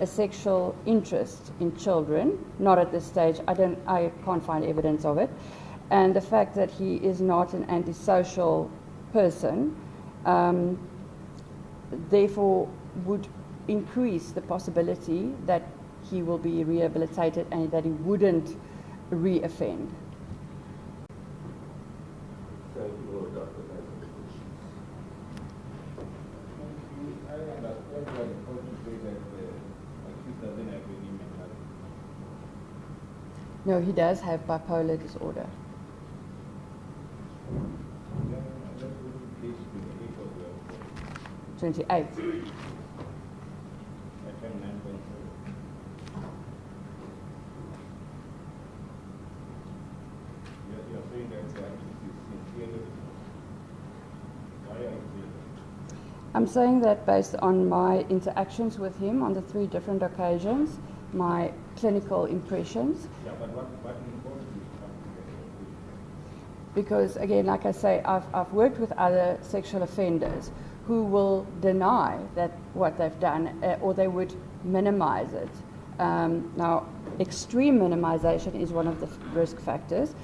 a sexual interest in children, not at this stage, I can't find evidence of it, and the fact that he is not an antisocial person, therefore would increase the possibility that he will be rehabilitated and that he wouldn't re-offend. Thank you, Lord, Dr. I understand why the court say that the accused doesn't have any mental. No, he does have bipolar disorder. Let's go to page 28 of the 28. FM 9.7. You're saying that the accused is sincerely. Why are you saying that? I'm saying that based on my interactions with him on the 3 different occasions, my clinical impressions, Yeah, but what informs you to come to that conclusion? because again, like I say, I've worked with other sexual offenders who will deny that what they've done, or they would minimize it. Now, extreme minimization is one of the risk factors.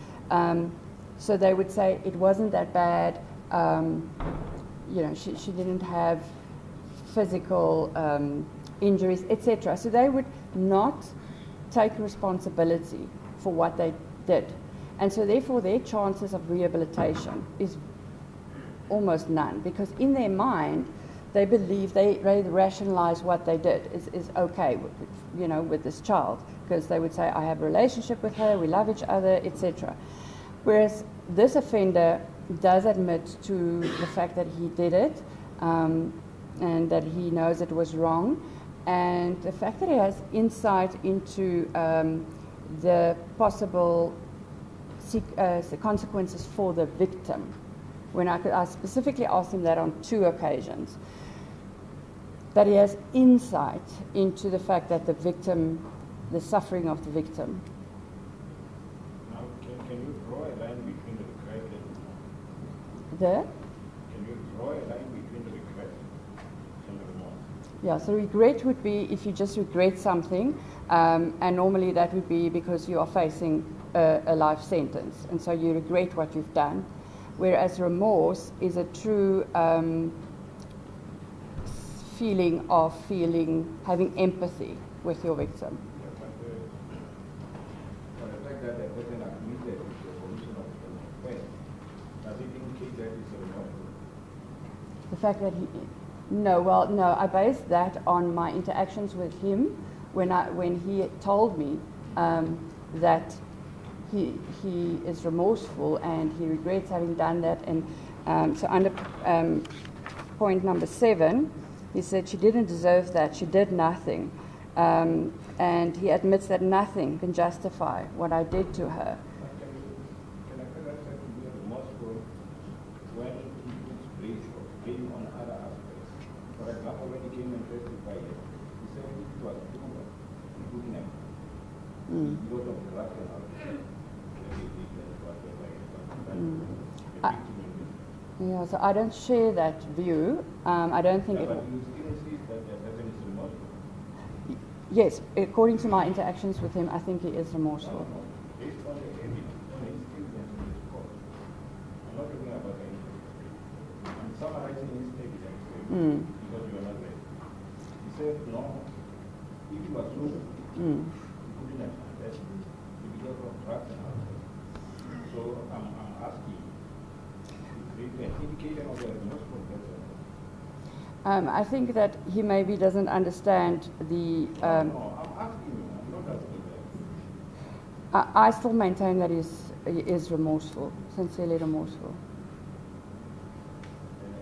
So they would say it wasn't that bad. She didn't have physical injuries, etc. So they would not take responsibility for what they did. And so therefore their chances of rehabilitation is almost none, because in their mind they believe, they rationalize what they did is okay with this child, because they would say, I have a relationship with her, we love each other, etc. Whereas this offender does admit to the fact that he did it, and that he knows it was wrong, and the fact that he has insight into the possible the consequences for the victim. When I specifically asked him that on 2 occasions, that he has insight into the fact that the victim, the suffering of the victim. Now, can you draw a line between the regret and Can you draw a line between the regret and the remorse? Yeah, so regret would be if you just regret something, and normally that would be because you are facing a life sentence, and so you regret what you've done. Whereas remorse is a true feeling of having empathy with your victim. Yeah, but the fact that the person admitted to the commission of the offense, does it indicate that it's a remorse? The fact that no, I based that on my interactions with him when he told me that he is remorseful and he regrets having done that. And so under point number 7, he said she didn't deserve that, she did nothing. and he admits that nothing can justify what I did to her. Can I correct that to be remorseful when he puts blame on other aspects? For example, when he came and testified, he said it was including him. Because of drugs and alcohol. Yeah, so I don't share that view. I don't think it. But you still see that the person is remorseful. Yes, according to my interactions with him, I think he is remorseful. Based on the evidence, on his statement in his court. I'm not talking about the interview. I'm summarizing his statement because you are not there. He said, no, if he was true, he couldn't have done that because of drugs and alcohol. So I'm asking, is it an indication of a remorseful person? I think that he maybe doesn't understand the. No, I'm asking you. I'm not asking that. I still maintain that he is remorseful, sincerely remorseful.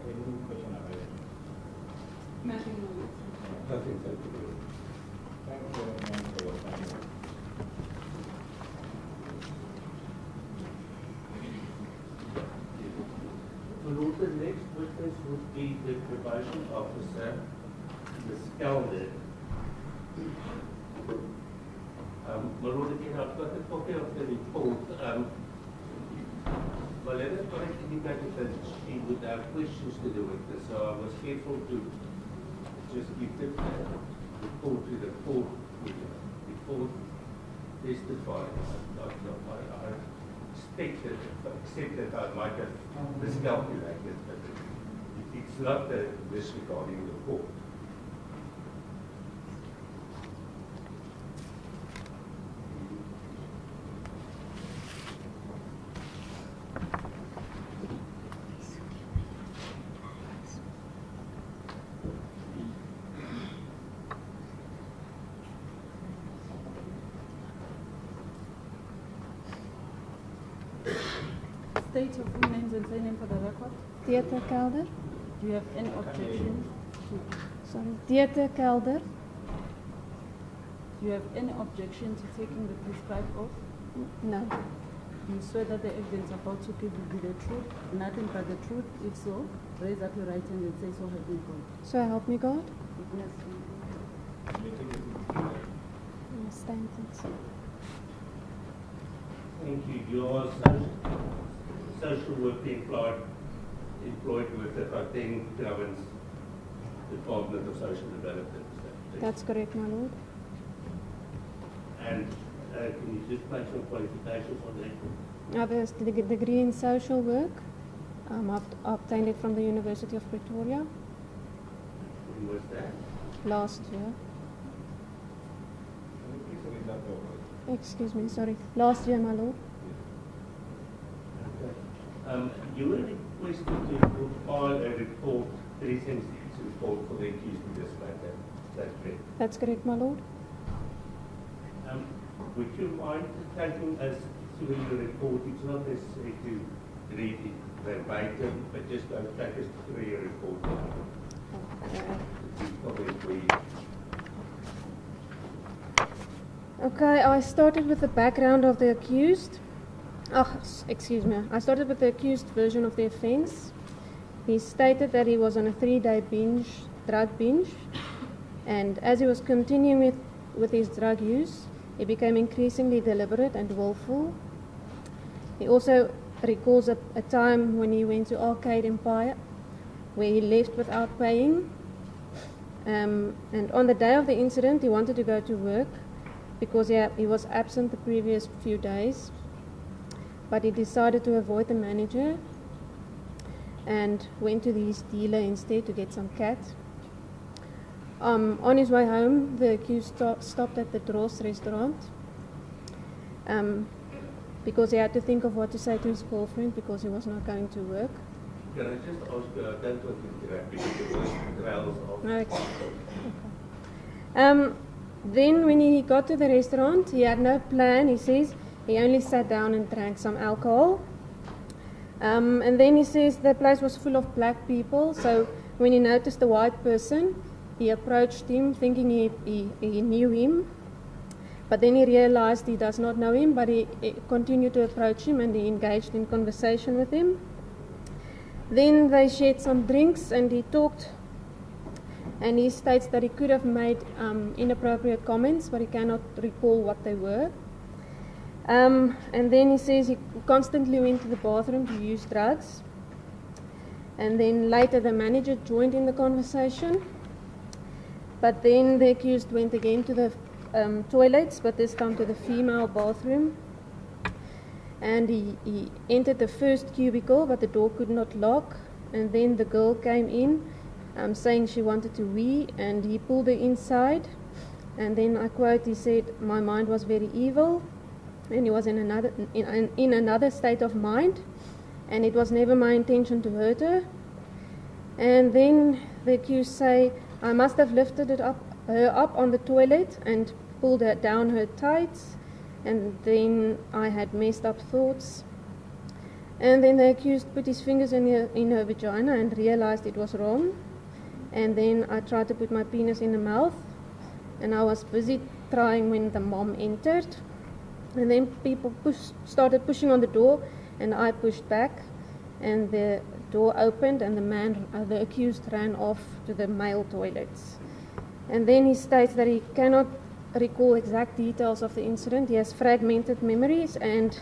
Any question about it? Nothing more. Nothing to do. Thank you very much for your time. Lord, the next witness would be the probation officer, Ms. Kelder. My Lord, again, I've got a copy of the report. Valeria correct indicated that she would have questions to the witness, so I was careful to just give the report to the court before testifying. I expected I might have miscalculated, but it's not disregarding the court. State your full names and surname for the record. Theater Kelder. Do you have any objection? Sorry. Theater Kelder. Do you have any objection to taking the prescribed oath? No. Do you swear that the evidence about to give will be the truth, nothing but the truth? If so, raise up your right hand and say so help me God. So help me God. Yes. Understand it. Thank you. You are social work employed with the Gauteng Province Department of Social Development. That's correct, my Lord. And can you just make some qualifications on that? I have a degree in social work. I've obtained it from the University of Pretoria When was that? last year. Can you please read out your word? Excuse me, sorry. Last year, my Lord. Okay. You were requested to file a report, pre-sentence report for the accused in this matter. Is that correct? That's correct, my Lord. Would you mind taking us through the report? It's not necessary to read it verbatim, but just take us through your report. Okay, I started with the background of the accused. Excuse me. I started with the accused version of the offence. He stated that he was on a 3-day drug binge, and as he was continuing with his drug use, he became increasingly deliberate and willful. He also recalls a time when he went to Arcade Empire, where he left without paying. And on the day of the incident, he wanted to go to work because he was absent the previous few days. But he decided to avoid the manager and went to his dealer instead to get some cat. On his way home, the accused stopped at the Dros restaurant because he had to think of what to say to his girlfriend because he was not going to work. Can I just ask you, I don't want to interrupt because the voice trails off. No, okay. Then when he got to the restaurant, he had no plan, he says. He only sat down and drank some alcohol. And then he says the place was full of black people, so when he noticed a white person, he approached him thinking he knew him, But then he realized he does not know him, but he continued to approach him and he engaged in conversation with him. Then they shared some drinks and he talked, and he states that he could have made inappropriate comments, but he cannot recall what they were. And then he says he constantly went to the bathroom to use drugs. And then later the manager joined in the conversation. But then the accused went again to the toilets, but this time to the female bathroom. And he entered the first cubicle, but the door could not lock. And then the girl came in, saying she wanted to wee, and he pulled her inside. And then I quote, he said, "My mind was very evil, and he was in another state of mind, and it was never my intention to hurt her." And then the accused say, "I must have lifted her up on the toilet and pulled her down her tights, and then I had messed up thoughts." And then the accused put his fingers in her vagina and realized it was wrong. And then I tried to put my penis in the mouth, and I was busy trying when the mom entered. And then people started pushing on the door, and I pushed back, and the door opened, and the accused ran off to the male toilets. And then he states that he cannot recall exact details of the incident. He has fragmented memories and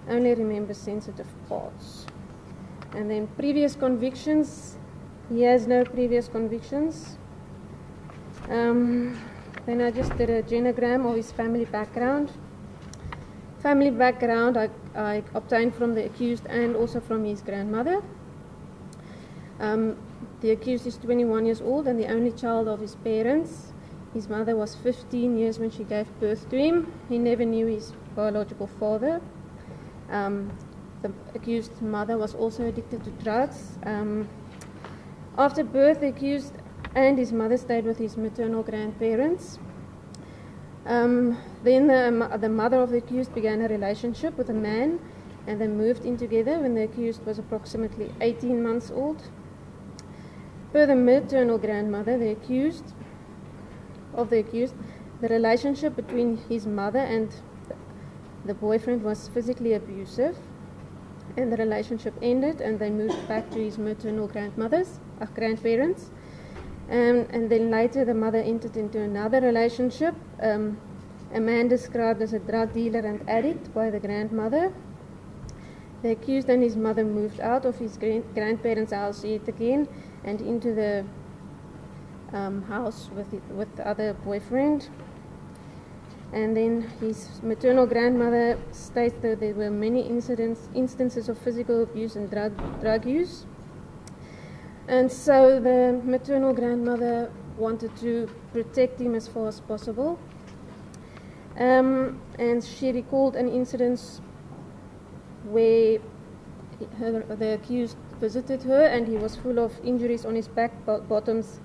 only remembers sensitive parts. And then previous convictions, he has no previous convictions. Then I just did a genogram of his family background. Family background I obtained from the accused and also from his grandmother. The accused is 21 years old and the only child of his parents. His mother was 15 years when she gave birth to him. He never knew his biological father. The accused's mother was also addicted to drugs. After birth, the accused and his mother stayed with his maternal grandparents. Then the mother of the accused began a relationship with a man, and they moved in together when the accused was approximately 18 months old. Per the maternal grandmother, the relationship between his mother and the boyfriend was physically abusive, and the relationship ended, and they moved back to his maternal grandparents. And then later the mother entered into another relationship, a man described as a drug dealer and addict by the grandmother. The accused and his mother moved out of his grandparents' house yet again and into the house with the other boyfriend. And then his maternal grandmother states that there were many instances of physical abuse and drug use. And so the maternal grandmother wanted to protect him as far as possible. And she recalled an incident where the accused visited her, and he was full of injuries on his back, bottoms,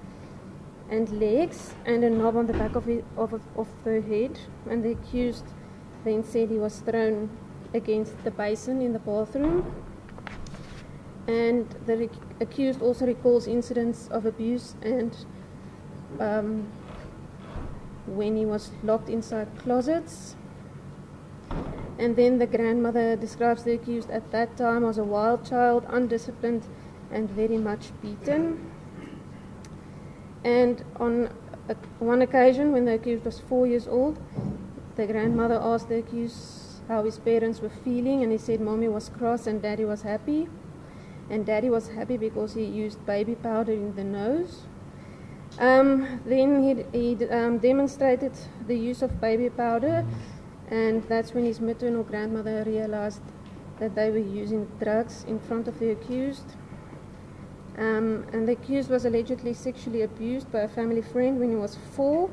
and legs, and a knob on the back of the head. And the accused then said he was thrown against the basin in the bathroom. And the accused also recalls incidents of abuse and when he was locked inside closets. And then the grandmother describes the accused at that time as a wild child, undisciplined and very much beaten. And on one occasion when the accused was 4 years old, the grandmother asked the accused how his parents were feeling, and he said Mommy was cross and Daddy was happy. And Daddy was happy because he used baby powder in the nose. Then he demonstrated the use of baby powder, and that's when his maternal grandmother realized that they were using drugs in front of the accused. And the accused was allegedly sexually abused by a family friend when he was 4,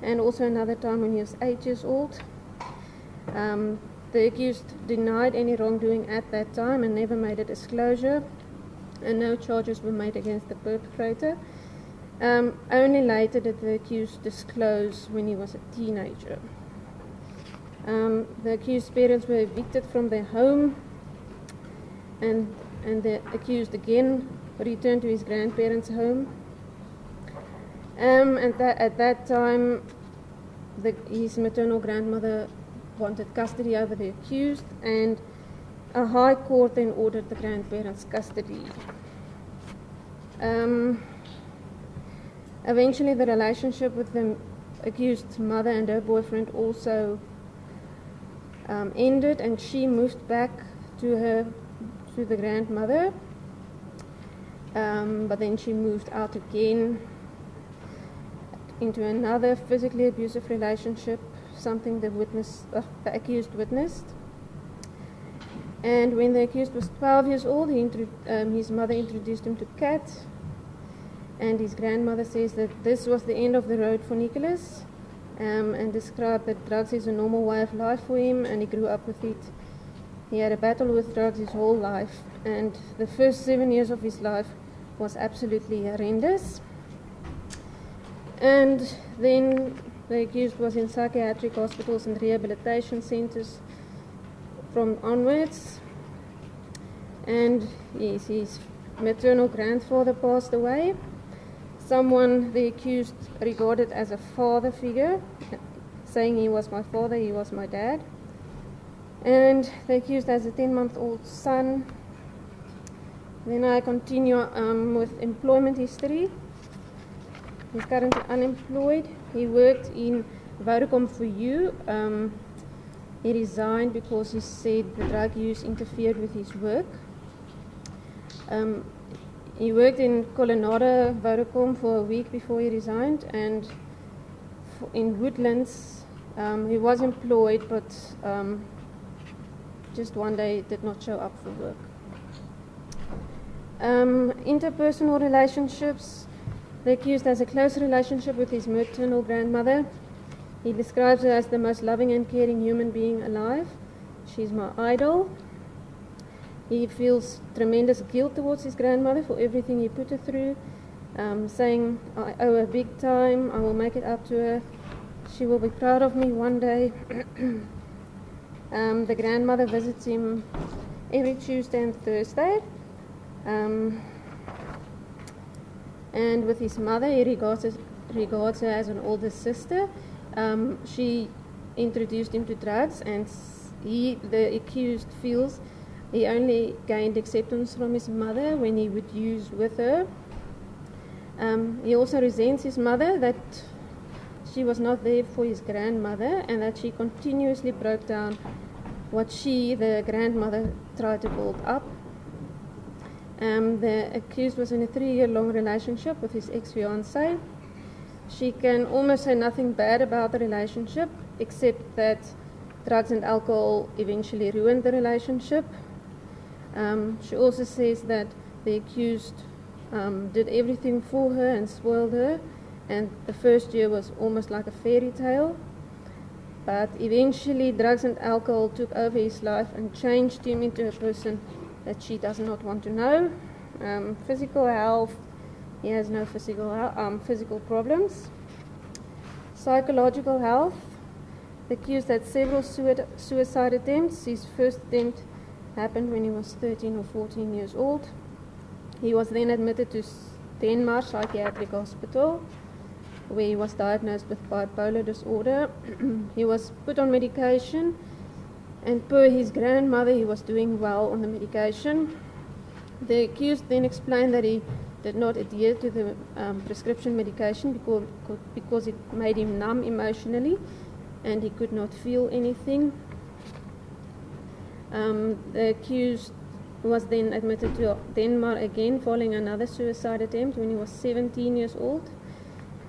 and also another time when he was 8 years old. The accused denied any wrongdoing at that time and never made a disclosure, and no charges were made against the perpetrator. Only later did the accused disclose when he was a teenager. The accused's parents were evicted from their home, and the accused again returned to his grandparents' home. And at that time, his maternal grandmother wanted custody over the accused, and a high court then ordered the grandparents' custody. Eventually, the relationship with the accused mother and her boyfriend also ended, and she moved back to the grandmother. But then she moved out again into another physically abusive relationship, something the accused witnessed. And when the accused was 12 years old, his mother introduced him to cat. And his grandmother says that this was the end of the road for Nicholas, and described that drugs is a normal way of life for him, and he grew up with it. He had a battle with drugs his whole life, and the first 7 years of his life was absolutely horrendous. And then the accused was in psychiatric hospitals and rehabilitation centers from onwards. And yes, his maternal grandfather passed away. Someone the accused regarded as a father figure, saying he was my father, he was my dad. And the accused has a 10-month-old son. Then I continue with employment history. He's currently unemployed. He worked in Vodacom for You. He resigned because he said the drug use interfered with his work. He worked in Colorado Vodacom for a week before he resigned, and in Woodlands he was employed, but just one day did not show up for work. Interpersonal relationships. The accused has a close relationship with his maternal grandmother. He describes her as the most loving and caring human being alive. She's my idol. He feels tremendous guilt towards his grandmother for everything he put her through, saying, I owe her big time, I will make it up to her. She will be proud of me one day. The grandmother visits him every Tuesday and Thursday. And with his mother, he regards her as an older sister. She introduced him to drugs, and the accused feels he only gained acceptance from his mother when he would use with her. He also resents his mother that she was not there for his grandmother, and that she continuously broke down what she, the grandmother, tried to build up. The accused was in a 3-year-long relationship with his ex-fiancée. She can almost say nothing bad about the relationship, except that drugs and alcohol eventually ruined the relationship. She also says that the accused did everything for her and spoiled her, and the first year was almost like a fairy tale. But eventually drugs and alcohol took over his life and changed him into a person that she does not want to know. Physical health, he has no physical problems. Psychological health, the accused had several suicide attempts. His first attempt happened when he was 13 or 14 years old. He was then admitted to Denmark Psychiatric Hospital, where he was diagnosed with bipolar disorder. He was put on medication, and per his grandmother, he was doing well on the medication. The accused then explained that he did not adhere to the prescription medication because it made him numb emotionally, and he could not feel anything. The accused was then admitted to Denmark again following another suicide attempt when he was 17 years old.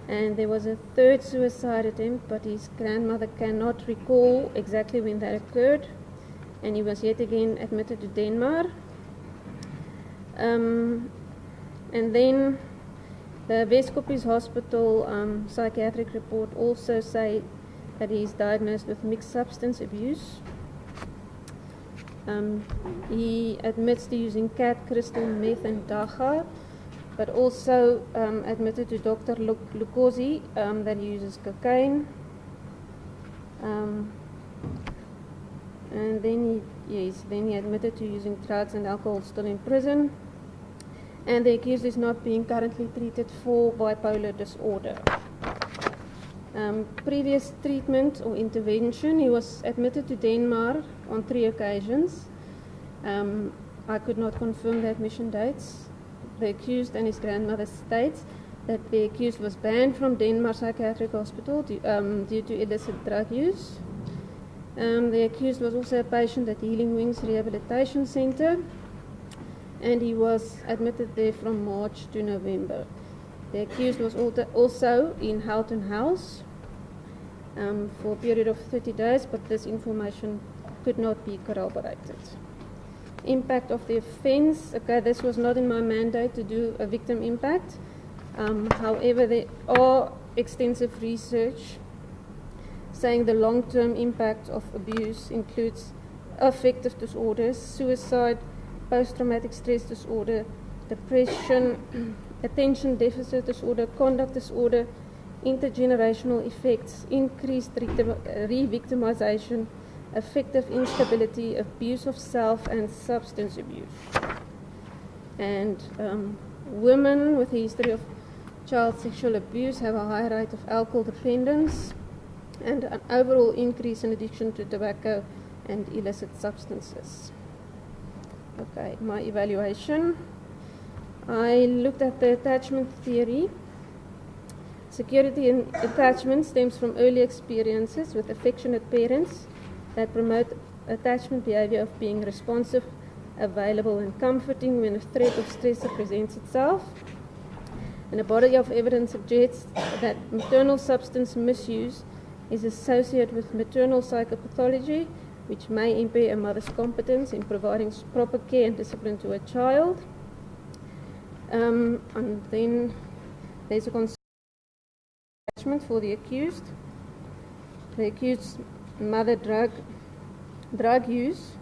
And there was a third suicide attempt, but his grandmother cannot recall exactly when that occurred. And he was yet again admitted to Denmark. And then the Westkoppies Hospital psychiatric report also say that he is diagnosed with mixed substance abuse. He admits to using cat, crystal, meth, and dacha, but also admitted to Dr. Lukosi that he uses cocaine. And then he admitted to using drugs and alcohol still in prison. And the accused is not being currently treated for bipolar disorder. Previous treatment or intervention, he was admitted to Denmark on 3 occasions. I could not confirm the admission dates. The accused and his grandmother states that the accused was banned from Denmark Psychiatric Hospital due to illicit drug use. The accused was also a patient at Healing Wings Rehabilitation Center, and he was admitted there from March to November. The accused was also in Houghton House for a period of 30 days, but this information could not be corroborated. Impact of the offence. Okay, this was not in my mandate to do a victim impact. However, there are extensive research saying the long-term impact of abuse includes affective disorders, suicide, post-traumatic stress disorder, depression, attention deficit disorder, conduct disorder, intergenerational effects, increased re-victimization, affective instability, abuse of self, and substance abuse. And women with a history of child sexual abuse have a high rate of alcohol dependence and an overall increase in addiction to tobacco and illicit substances. Okay, my evaluation. I looked at the attachment theory. Security and attachment stems from early experiences with affectionate parents that promote attachment behavior of being responsive, available, and comforting when a threat of stressor presents itself. And a body of evidence suggests that maternal substance misuse is associated with maternal psychopathology, which may impair a mother's competence in providing proper care and discipline to a child. And then there's a concern attachment for the accused. The accused's mother drug use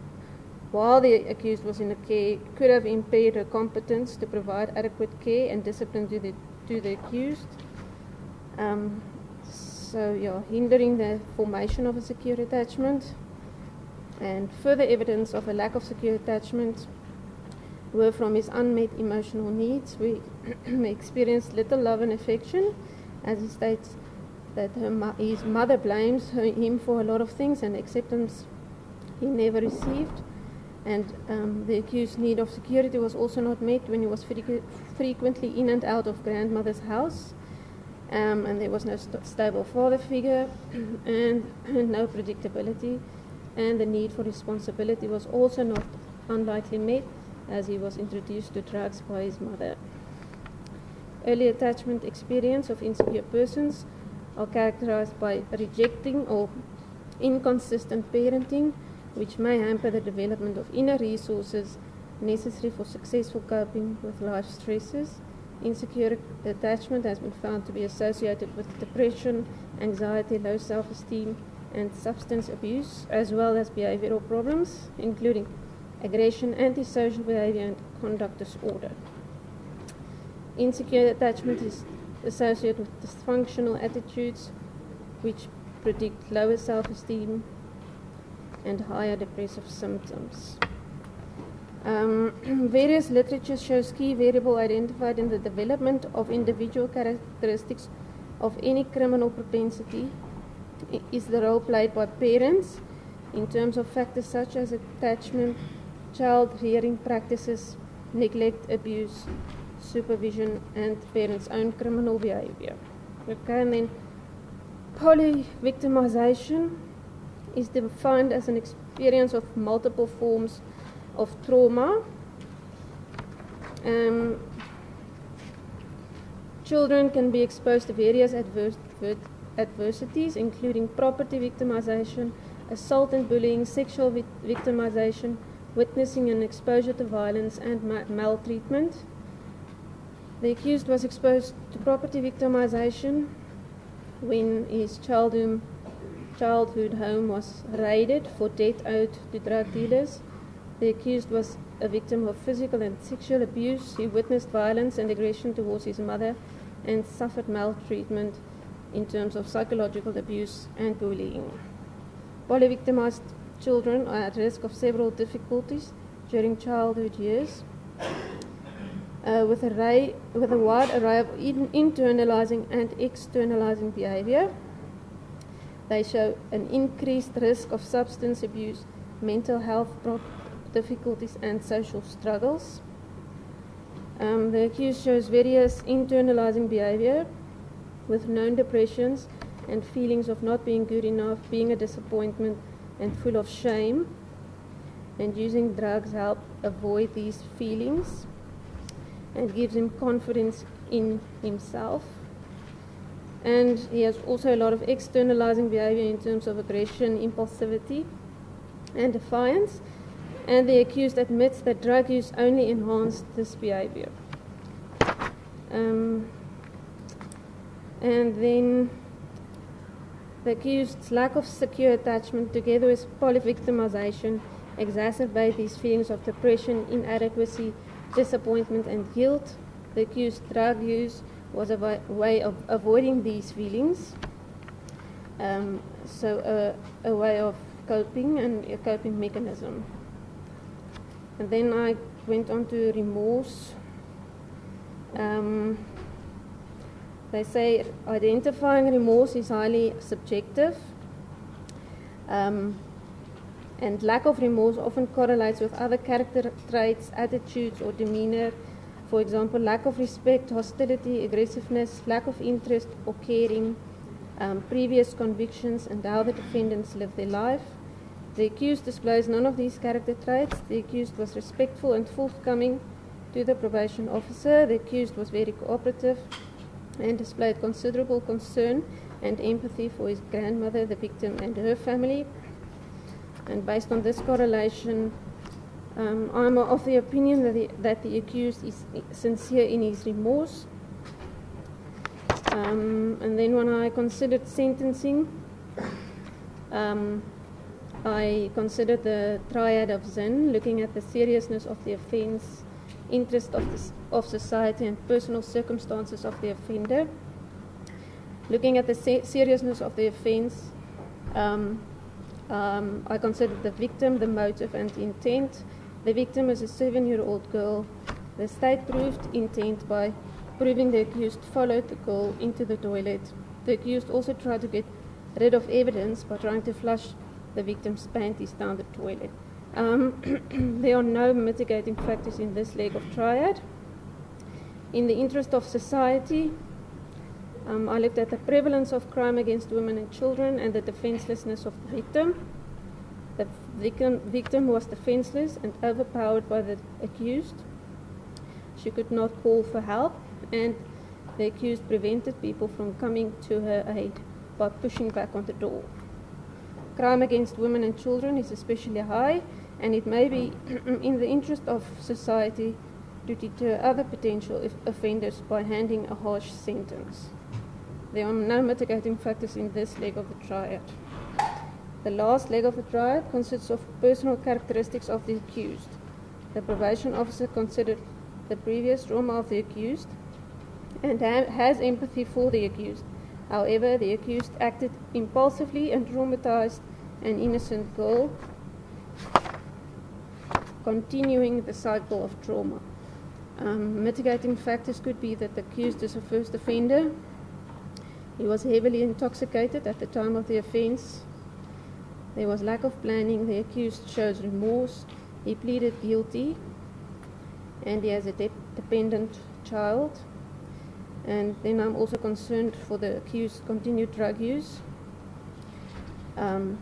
while the accused was in the care could have impaired her competence to provide adequate care and discipline to the accused. Hindering the formation of a secure attachment. And further evidence of a lack of secure attachment were from his unmet emotional needs. We experienced little love and affection, as he states that his mother blames him for a lot of things and acceptance he never received. And the accused's need of security was also not met when he was frequently in and out of grandmother's house. And there was no stable father figure and no predictability. And the need for responsibility was also not unlikely met, as he was introduced to drugs by his mother. Early attachment experience of insecure persons are characterized by rejecting or inconsistent parenting, which may hamper the development of inner resources necessary for successful coping with life stresses. Insecure attachment has been found to be associated with depression, anxiety, low self-esteem, and substance abuse, as well as behavioral problems, including aggression, antisocial behavior, and conduct disorder. Insecure attachment is associated with dysfunctional attitudes, which predict lower self-esteem and higher depressive symptoms. Various literature shows key variable identified in the development of individual characteristics of any criminal propensity is the role played by parents in terms of factors such as attachment, child rearing practices, neglect, abuse, supervision, and parents' own criminal behavior. Okay, and then polyvictimization is defined as an experience of multiple forms of trauma. Children can be exposed to various adversities, including property victimization, assault and bullying, sexual victimization, witnessing and exposure to violence, and maltreatment. The accused was exposed to property victimization when his childhood home was raided for debt owed to drug dealers. The accused was a victim of physical and sexual abuse. He witnessed violence and aggression towards his mother and suffered maltreatment in terms of psychological abuse and bullying. Polyvictimized children are at risk of several difficulties during childhood years, with a wide array of internalizing and externalizing behavior. They show an increased risk of substance abuse, mental health difficulties and social struggles. The accused shows various internalizing behavior with known depressions and feelings of not being good enough, being a disappointment and full of shame, and using drugs help avoid these feelings and gives him confidence in himself. And he has also a lot of externalizing behavior in terms of aggression, impulsivity and defiance, and the accused admits that drug use only enhanced this behavior. And then the accused's lack of secure attachment together with polyvictimization exacerbate these feelings of depression, inadequacy, disappointment and guilt. The accused's drug use was a way of avoiding these feelings, so a way of coping and a coping mechanism. And then I went on to remorse. They say identifying remorse is highly subjective, and lack of remorse often correlates with other character traits, attitudes or demeanor. For example, lack of respect, hostility, aggressiveness, lack of interest or caring, previous convictions and how the defendants live their life. The accused displays none of these character traits. The accused was respectful and forthcoming to the probation officer. The accused was very cooperative and displayed considerable concern and empathy for his grandmother, the victim, and her family. And based on this correlation, I'm of the opinion that the accused is sincere in his remorse. And then when I considered sentencing, I considered the triad of Zinn, looking at the seriousness of the offence, interest of society and personal circumstances of the offender. Looking at the seriousness of the offence, I considered the victim, the motive and the intent. The victim is a 7-year-old girl. The state proved intent by proving the accused followed the girl into the toilet. The accused also tried to get rid of evidence by trying to flush the victim's panties down the toilet. There are no mitigating factors in this leg of triad. In the interest of society, I looked at the prevalence of crime against women and children and the defenselessness of the victim. The victim was defenseless and overpowered by the accused. She could not call for help, and the accused prevented people from coming to her aid by pushing back on the door. Crime against women and children is especially high, and it may be in the interest of society to deter other potential offenders by handing a harsh sentence. There are no mitigating factors in this leg of the triad. The last leg of the triad consists of personal characteristics of the accused. The probation officer considered the previous trauma of the accused and has empathy for the accused. However, the accused acted impulsively and traumatized an innocent girl, continuing the cycle of trauma. Mitigating factors could be that the accused is a first offender. He was heavily intoxicated at the time of the offence. There was lack of planning. The accused shows remorse. He pleaded guilty. And he has a dependent child. And then I'm also concerned for the accused's continued drug use. And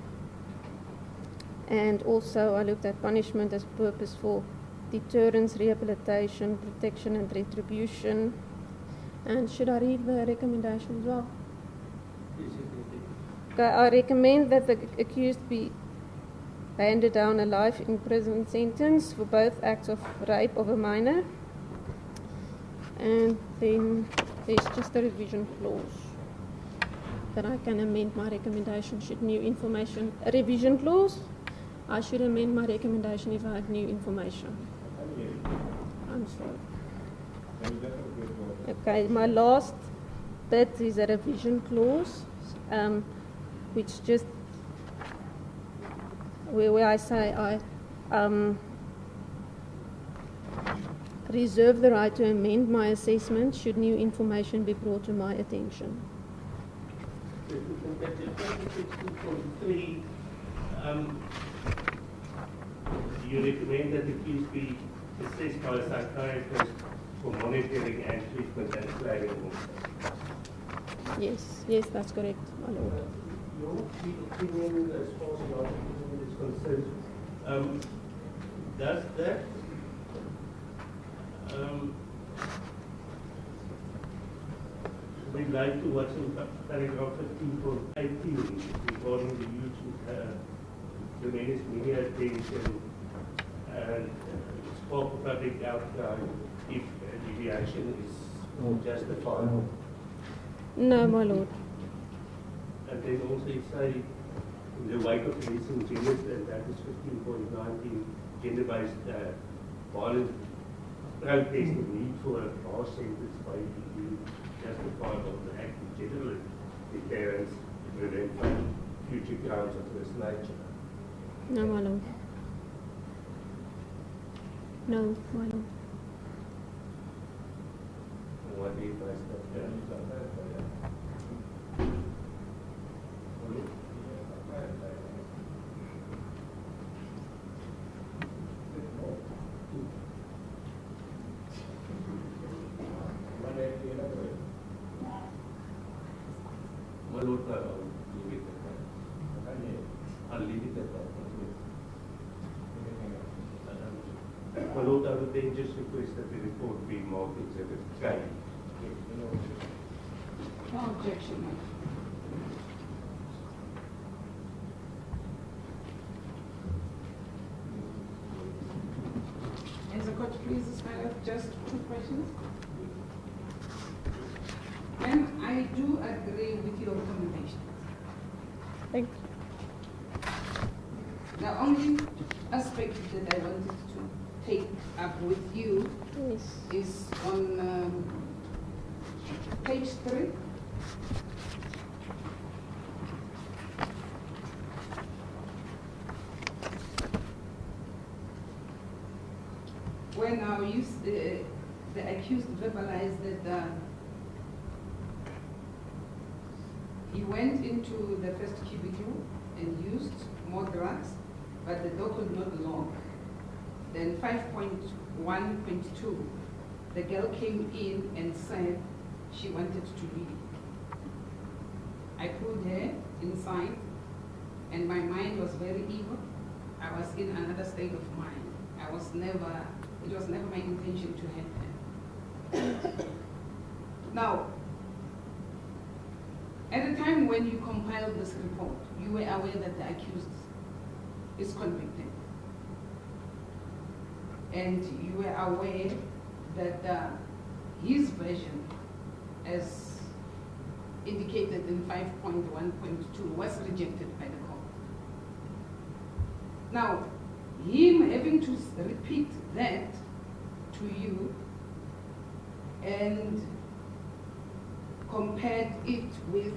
also I looked at punishment as a purpose for deterrence, rehabilitation, protection and retribution. And should I read the recommendation as well? Okay, I recommend that the accused be handed down a life in prison sentence for both acts of rape of a minor. And then there's just a revision clause that I can amend my recommendation should new information. A revision clause? I should amend my recommendation if I have new information. I'm sorry. Okay, my last bit is a revision clause, which just where I say I reserve the right to amend my assessment should new information be brought to my attention. That in 26.3, you recommend that the accused be assessed by a psychiatrist for monitoring and treatment and planning also. Yes, that's correct, my lord. Your opinion as far as your opinion is concerned, does that relate to what's in paragraph 15.18 regarding the use of the menace media attention and spark of public outcry if the reaction is more justified? No, my lord. And then also you say, in the wake of recent genders, and that is 15.19, gender-based violent protesting need for a harsh sentence by the EU justified of the act in general deterrence to prevent future crimes of this nature. No, my lord. No, my lord. And what do you base that? My Lord, I'll leave it at that. My Lord, I would then just request that the report be marked Exhibit K. No objection, ma'am. As the court pleases, my lord, just 2 questions. Ma'am, I do agree with your recommendations. Thank you. The only aspect that I wanted to take up with you Yes. is on page 3. When now the accused verbalized that he went into the first cubicle and used more drugs, but the door could not lock. Then 5.1.2, the girl came in and said she wanted to leave. I pulled her inside, and my mind was very evil. I was in another state of mind. It was never my intention to hurt her. Now, at the time when you compiled this report, you were aware that the accused is convicted. And you were aware that his version, as indicated in 5.1.2, was rejected by the court. Now, him having to repeat that to you and compared it with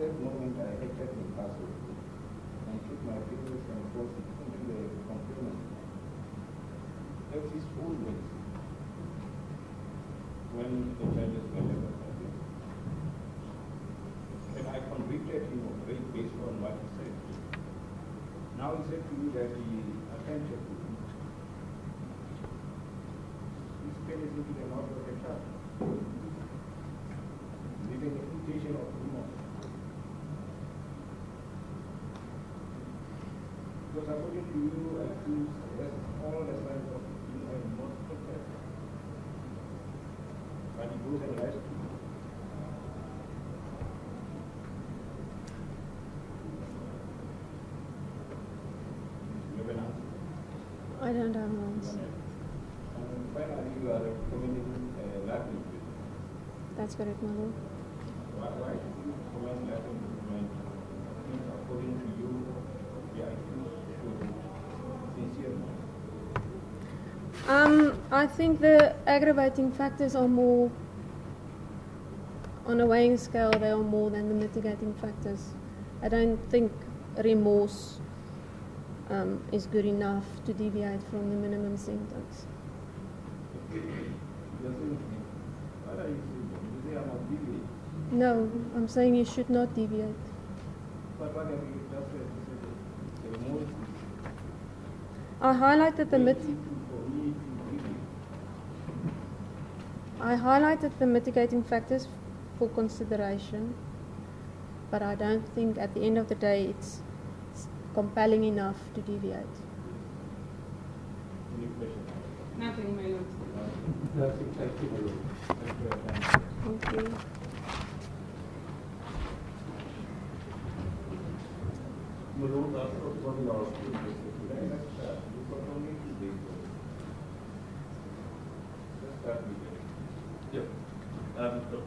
exact moment I acted in castle and took my fingers and forced it into the complainant. That's his own words. When the judges were never complete. And I convicted him of rape based on what he said. Now he said to me that he attempted to do. He spit it into the mouth of the child. Leaving an imitation of remorse. Because according to you, accused has all the signs of being not prepared. But he goes and lies to you. You have an answer? I don't have an answer. And finally, you are committing Latin imprisonment. That's correct, my lord. Why should you commit Latin imprisonment if, according to you, the accused should sincerely? I think the aggravating factors are more, on a weighing scale, they are more than the mitigating factors. I don't think remorse is good enough to deviate from the minimum sentence. What are you saying? You say I'm not deviating. No, I'm saying you should not deviate. But what have you just said? You said the remorse I highlighted the is for me to deviate. I highlighted the mitigating factors for consideration, but I don't think at the end of the day it's compelling enough to deviate. Any questions? Nothing, my lord. Nothing, thank you, my lord. Thank you. Thank you. Thank you. My lord, I've got one last question. Let's start. You've got only 2 days. Let's start with it. Yeah.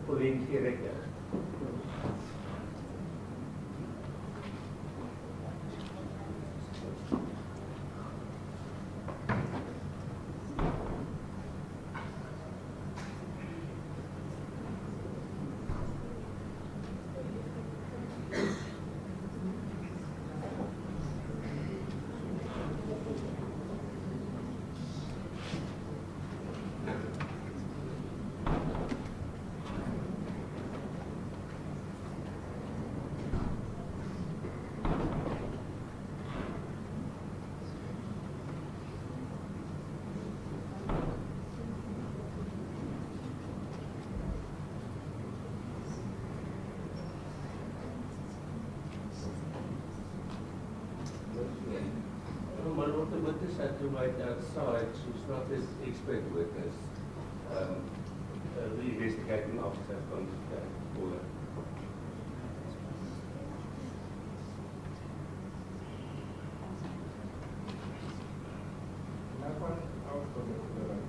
Pauline Gericke. My lord, the witness had to wait outside. She's not an expert witness. The investigating officer has gone to call her. That one out for the right.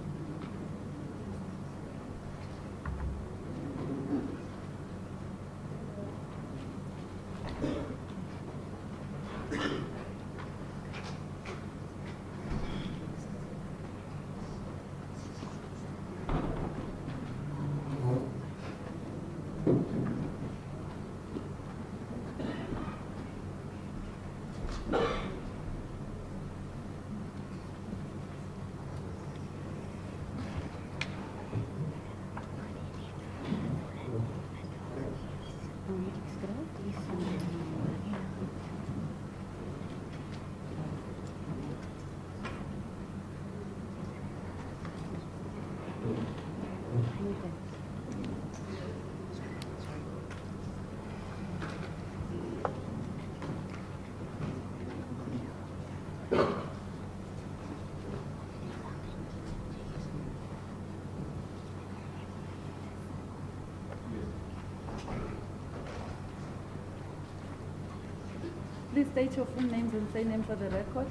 Please state your full names and say name for the record.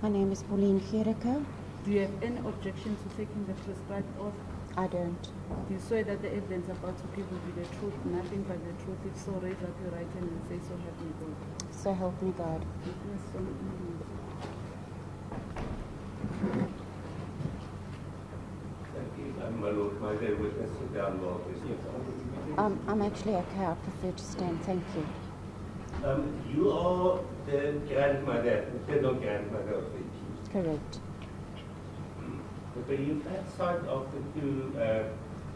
My name is Pauline Gericke. Do you have any objection to taking the prescribed oath? I don't. Do you swear that the evidence about to give will be the truth, nothing but the truth? If so, raise up your right hand and say, so help me God. So help me God. Yes, so, Thank you. my lord, may the witness sit down while this. I'm actually okay. I prefer to stand. Thank you. You are the grandmother, maternal grandmother of the accused. Correct. But you've had sight of the two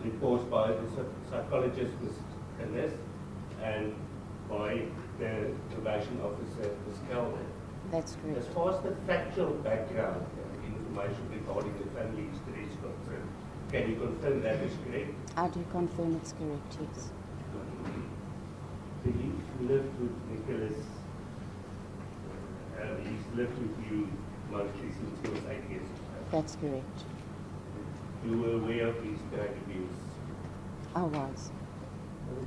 reports by the psychologist, Ms. Canis, and by the probation officer, Ms. Kelvin. That's As correct. far as the factual background and information regarding the family history is concerned, can you confirm that is correct? I do confirm it's correct, yes. So you've lived with Nicholas, he's lived with you mostly since he was 8 years old. That's correct. You were aware of his drug abuse. I was.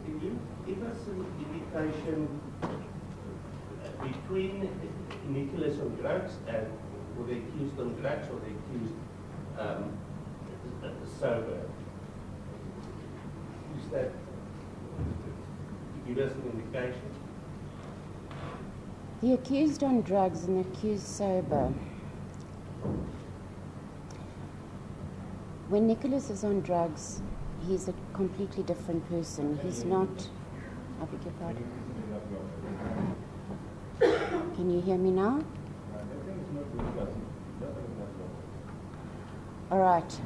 Can you give us an indication between Nicholas on drugs and were they accused on drugs or they accused sober? Is that to give us an indication? The accused on drugs and the accused sober. When Nicholas is on drugs, he's a completely different person. He's not. I beg your pardon. Can you hear me now? All right.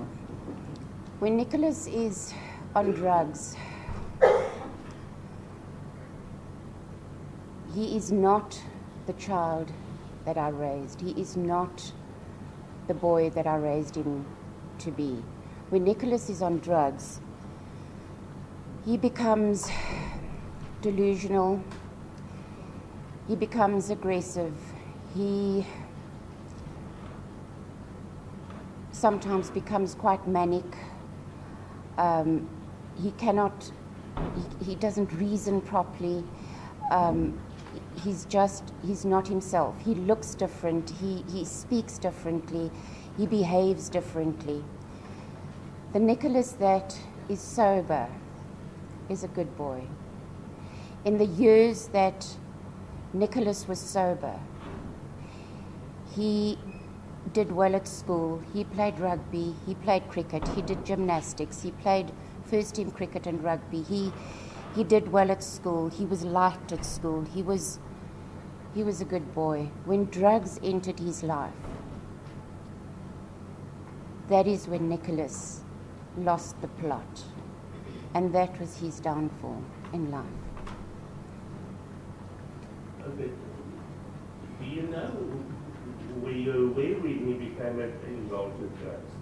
When Nicholas is on drugs, he is not the child that I raised. He is not the boy that I raised him to be. When Nicholas is on drugs, he becomes delusional, he becomes aggressive, he sometimes becomes quite manic. He doesn't reason properly. He's not himself. He looks different, he speaks differently, he behaves differently. The Nicholas that is sober is a good boy. In the years that Nicholas was sober, he did well at school. He played rugby, he played cricket, he did gymnastics, he played first team cricket and rugby. He did well at school. He was liked at school. He was a good boy. When drugs entered his life, that is when Nicholas lost the plot. And that was his downfall in life. Okay. Do you know, were you aware when he became involved with drugs?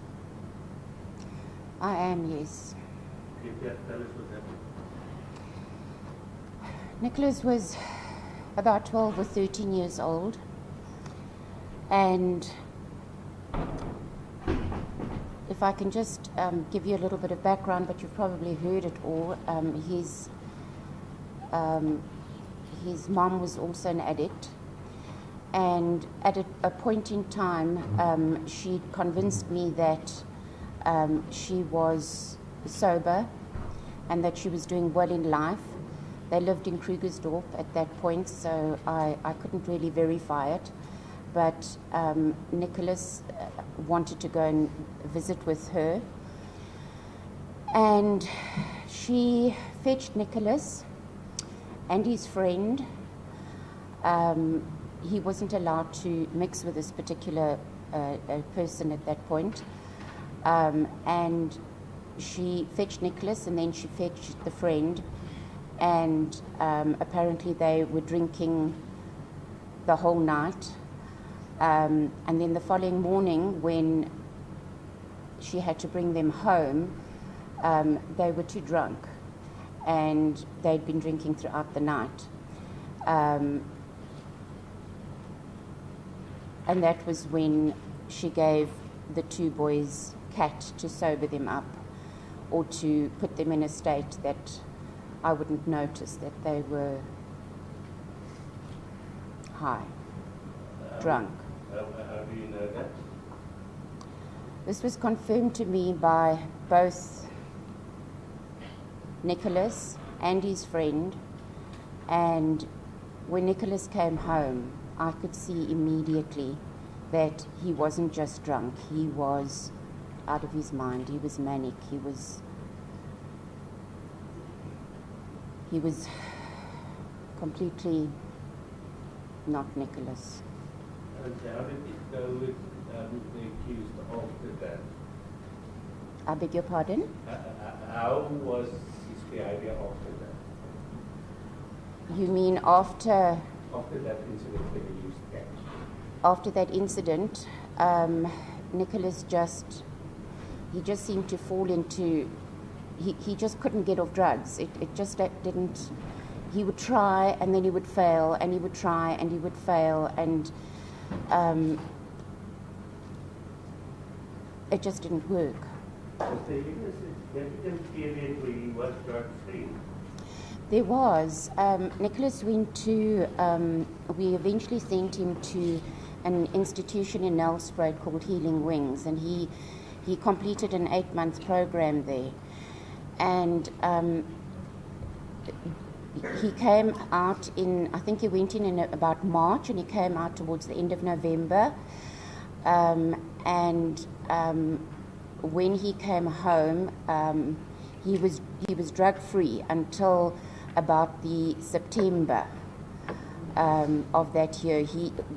I am, yes. Can you tell us what happened? Nicholas was about 12 or 13 years old, and if I can just give you a little bit of background, but you've probably heard it all. His mom was also an addict, and at a point in time, she convinced me that she was sober and that she was doing well in life. They lived in Krugersdorp at that point, so I couldn't really verify it. But Nicholas wanted to go and visit with her. And she fetched Nicholas and his friend. He wasn't allowed to mix with this particular person at that point. And she fetched Nicholas and then she fetched the friend. And apparently they were drinking the whole night. And then the following morning, when she had to bring them home, they were too drunk, and they'd been drinking throughout the night. And that was when she gave the two boys cat to sober them up, or to put them in a state that I wouldn't notice that they were high, drunk. How do you know that? This was confirmed to me by both Nicholas and his friend, and when Nicholas came home, I could see immediately that he wasn't just drunk, he was out of his mind. He was manic. He was completely not Nicholas. And how did it go with the accused after that? I beg your pardon? How was his behavior after that? You mean after After that incident when he used cash? after that incident? Nicholas just seemed to fall into, he just couldn't get off drugs. It just didn't, he would try and then he would fail, and he would try and he would fail, and it just didn't work. Was there even a significant period where he was drug-free? There was. Nicholas went to, we eventually sent him to an institution in Nelspruit called Healing Wings, and he completed an 8-month program there. And he came out in, I think he went in about March, and he came out towards the end of November. When he came home, he was drug-free until about the September of that year.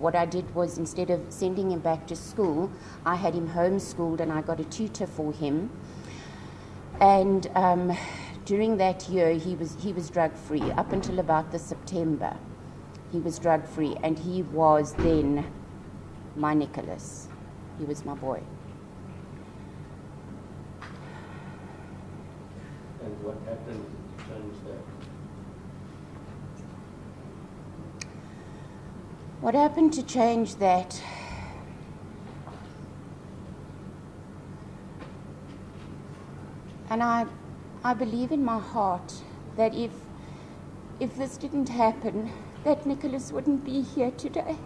What I did was, instead of sending him back to school, I had him homeschooled, and I got a tutor for him. And during that year, he was drug-free up until about the September. He was drug-free, and he was then my Nicholas. He was my boy. And what happened to change that? What happened to change that? And I believe in my heart that if this didn't happen, that Nicholas wouldn't be here today.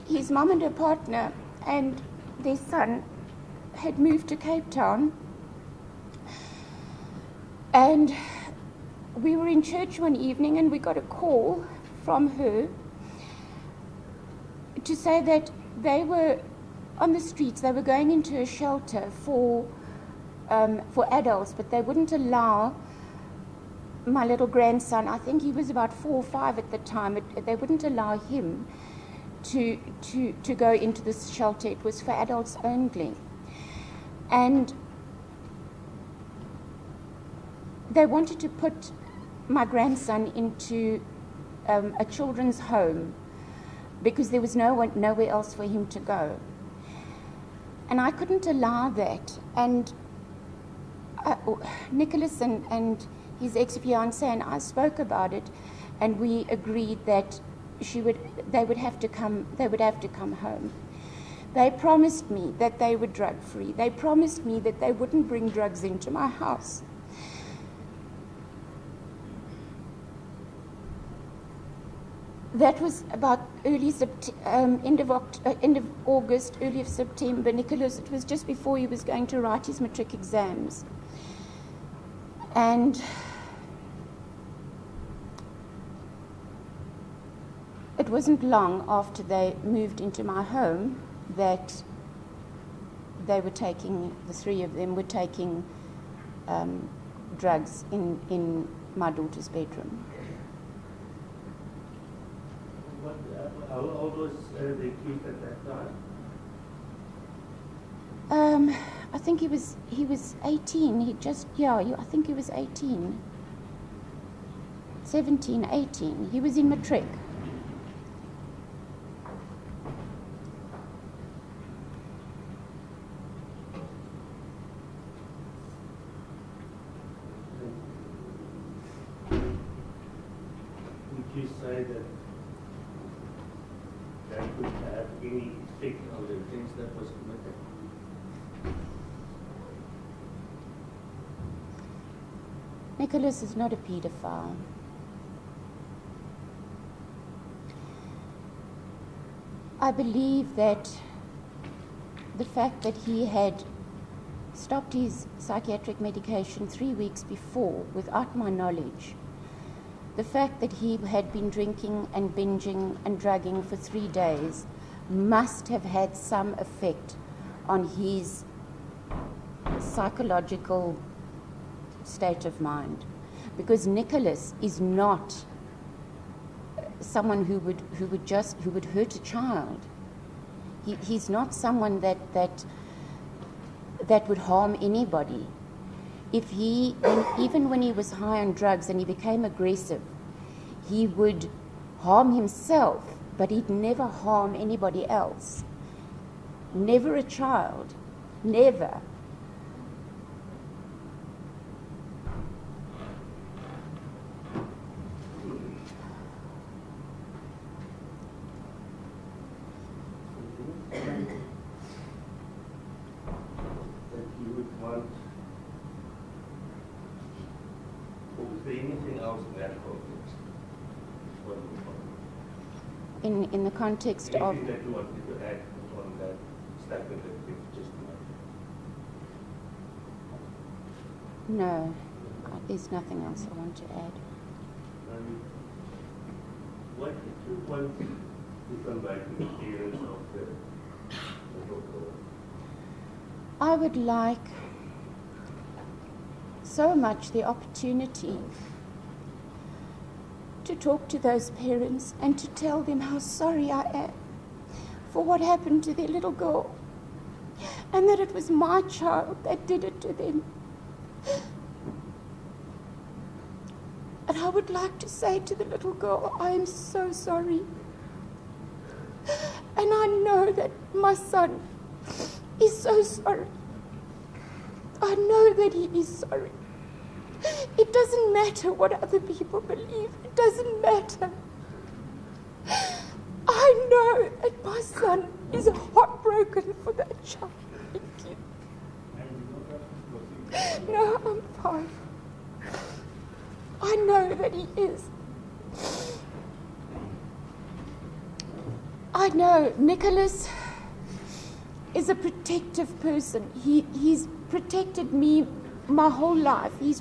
His mum and her partner and their son had moved to Cape Town, and we were in church one evening, and we got a call from her to say that they were on the streets. They were going into a shelter for adults, but they wouldn't allow my little grandson, I think he was about 4 or 5 at the time, they wouldn't allow him to go into this shelter. It was for adults only. And they wanted to put my grandson into a children's home because there was nowhere else for him to go. And I couldn't allow that. And Nicholas and his ex-fiancée and I spoke about it, and we agreed that they would have to come home. They promised me that they were drug-free. They promised me that they wouldn't bring drugs into my house. That was about end of August, early of September. Nicholas, it was just before he was going to write his matric exams. And it wasn't long after they moved into my home that the 3 of them were taking drugs in my daughter's bedroom. How old was the accused at that time? I think he was 18. I think he was 18. 17, 18. He was in matric. Would you say that could have any effect on the offence that was committed? Nicholas is not a paedophile. I believe that the fact that he had stopped his psychiatric medication 3 weeks before without my knowledge, the fact that he had been drinking and binging and drugging for 3 days must have had some effect on his psychological state of mind, because Nicholas is not someone who would hurt a child. He's not someone that would harm anybody. Even when he was high on drugs and he became aggressive, he would harm himself, but he'd never harm anybody else. Never a child. Never. That you would want, or is there anything else in that context? What do you want? In the context of... Anything that you wanted to add on that statement that you've just made? No, there's nothing else I want to add. What did you want to convey to the parents of the little girl? I would like so much the opportunity to talk to those parents and to tell them how sorry I am for what happened to their little girl, and that it was my child that did it to them. And I would like to say to the little girl, I am so sorry. And I know that my son is so sorry. I know that he is sorry. It doesn't matter what other people believe. It doesn't matter. I know that my son is heartbroken for that child. Thank you. No, I'm fine. I know that he is. I know Nicholas is a protective person. He's protected me my whole life. He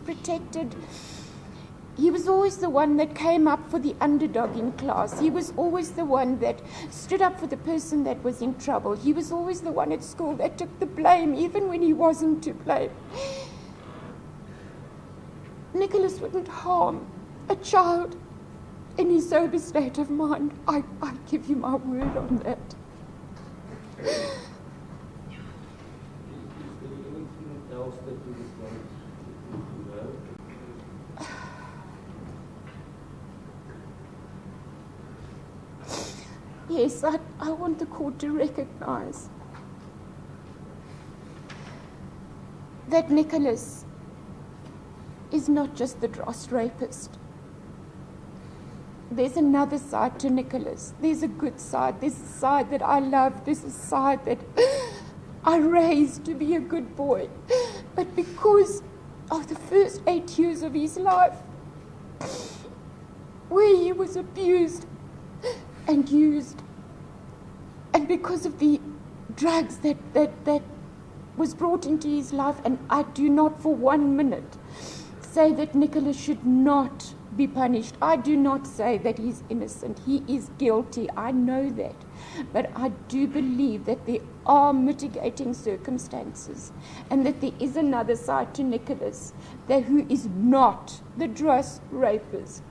was always the one that came up for the underdog in class. He was always the one that stood up for the person that was in trouble. He was always the one at school that took the blame even when he wasn't to blame. Nicholas wouldn't harm a child in his sober state of mind. I give you my word on that. Is there anything else that you would want to know? Yes, I want the court to recognize that Nicholas is not just the Dros rapist. There's another side to Nicholas. There's a good side. There's a side that I love. There's a side that I raised to be a good boy. But because of the first 8 years of his life, where he was abused and used, and because of the drugs that was brought into his life, and I do not for 1 minute say that Nicholas should not be punished. I do not say that he's innocent. He is guilty. I know that. But I do believe that there are mitigating circumstances and that there is another side to Nicholas who is not the Dros rapist.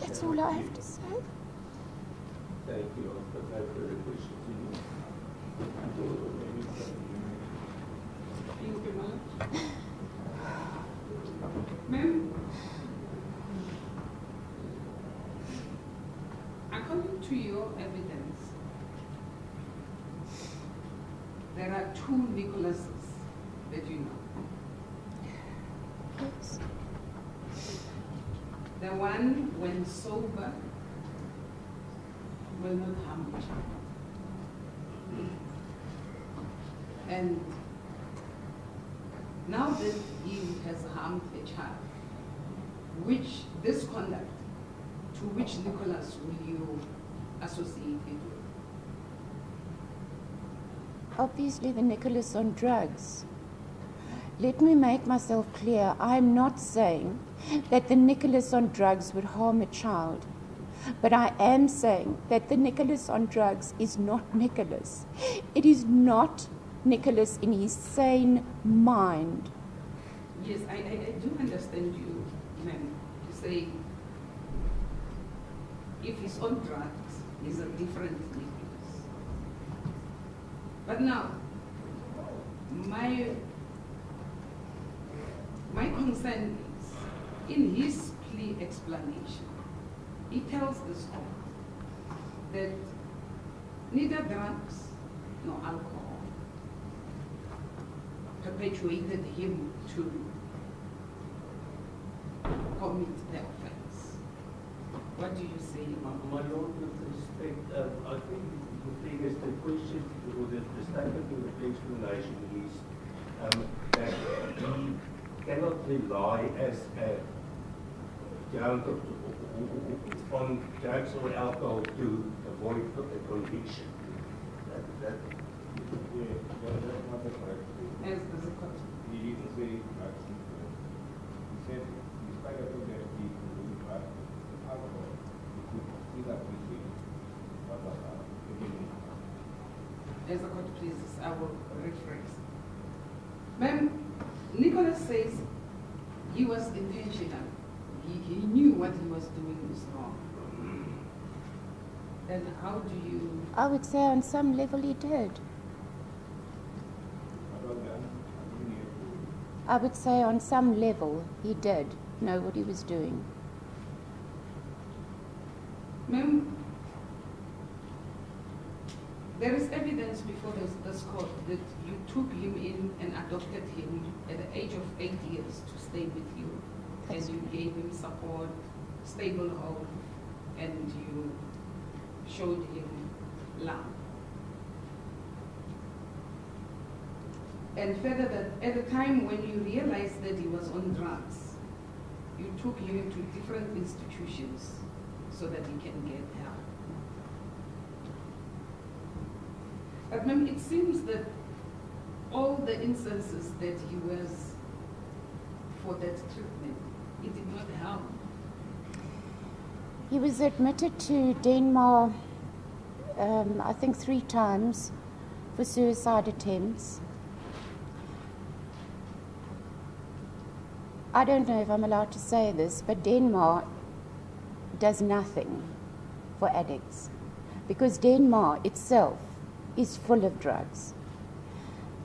That's all I have to say. Thank you. No further questions to you. Thank you, ma'am. Ma'am, according to your evidence, there are 2 Nicholases that you know. Yes. The one, when sober, will not harm a child. And now that he has harmed a child, this conduct, to which Nicholas will you associate it with? Obviously the Nicholas on drugs. Let me make myself clear. I'm not saying that the Nicholas on drugs would harm a child. But I am saying that the Nicholas on drugs is not Nicholas. It is not Nicholas in his sane mind. Yes, I do understand you, ma'am, to say if he's on drugs, he's a different Nicholas. But now, my concern is, in his plea explanation, he tells this court that neither drugs nor alcohol perpetuated him to commit the offense. What do you say? My Lord, with respect, I think the thing is the question, or the statement in the explanation is that he cannot rely as a ground on drugs or alcohol to avoid a conviction. That Yeah, that's not the correct statement. As the court. He didn't say drugs. He said, despite the fact that he could drugs, alcohol, he could still appreciate what was happening. As the court pleases, I will rephrase. Ma'am, Nicholas says he was intentional. He knew what he was doing was wrong. Then how do you... I would say on some level he did. What was that? I would say on some level he did know what he was doing. Ma'am, there is evidence before this court that you took him in and adopted him at the age of 8 years to stay with you. And you gave him support, stable home, and you showed him love. And further, that at the time when you realized that he was on drugs, you took him to different institutions so that he can get help. But ma'am, it seems that all the instances that he was for that treatment, it did not help. He was admitted to Denmark, I think 3 times for suicide attempts. I don't know if I'm allowed to say this, but Denmark does nothing for addicts because Denmark itself is full of drugs.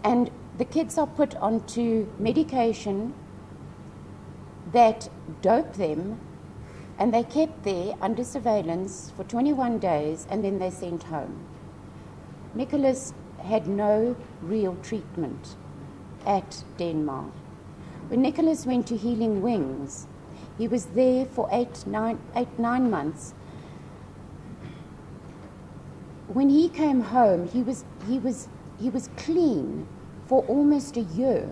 And the kids are put onto medication that dope them, and they kept there under surveillance for 21 days, and then they sent home. Nicholas had no real treatment at Denmark. When Nicholas went to Healing Wings, he was there for 9 months. When he came home, he was clean for almost a year.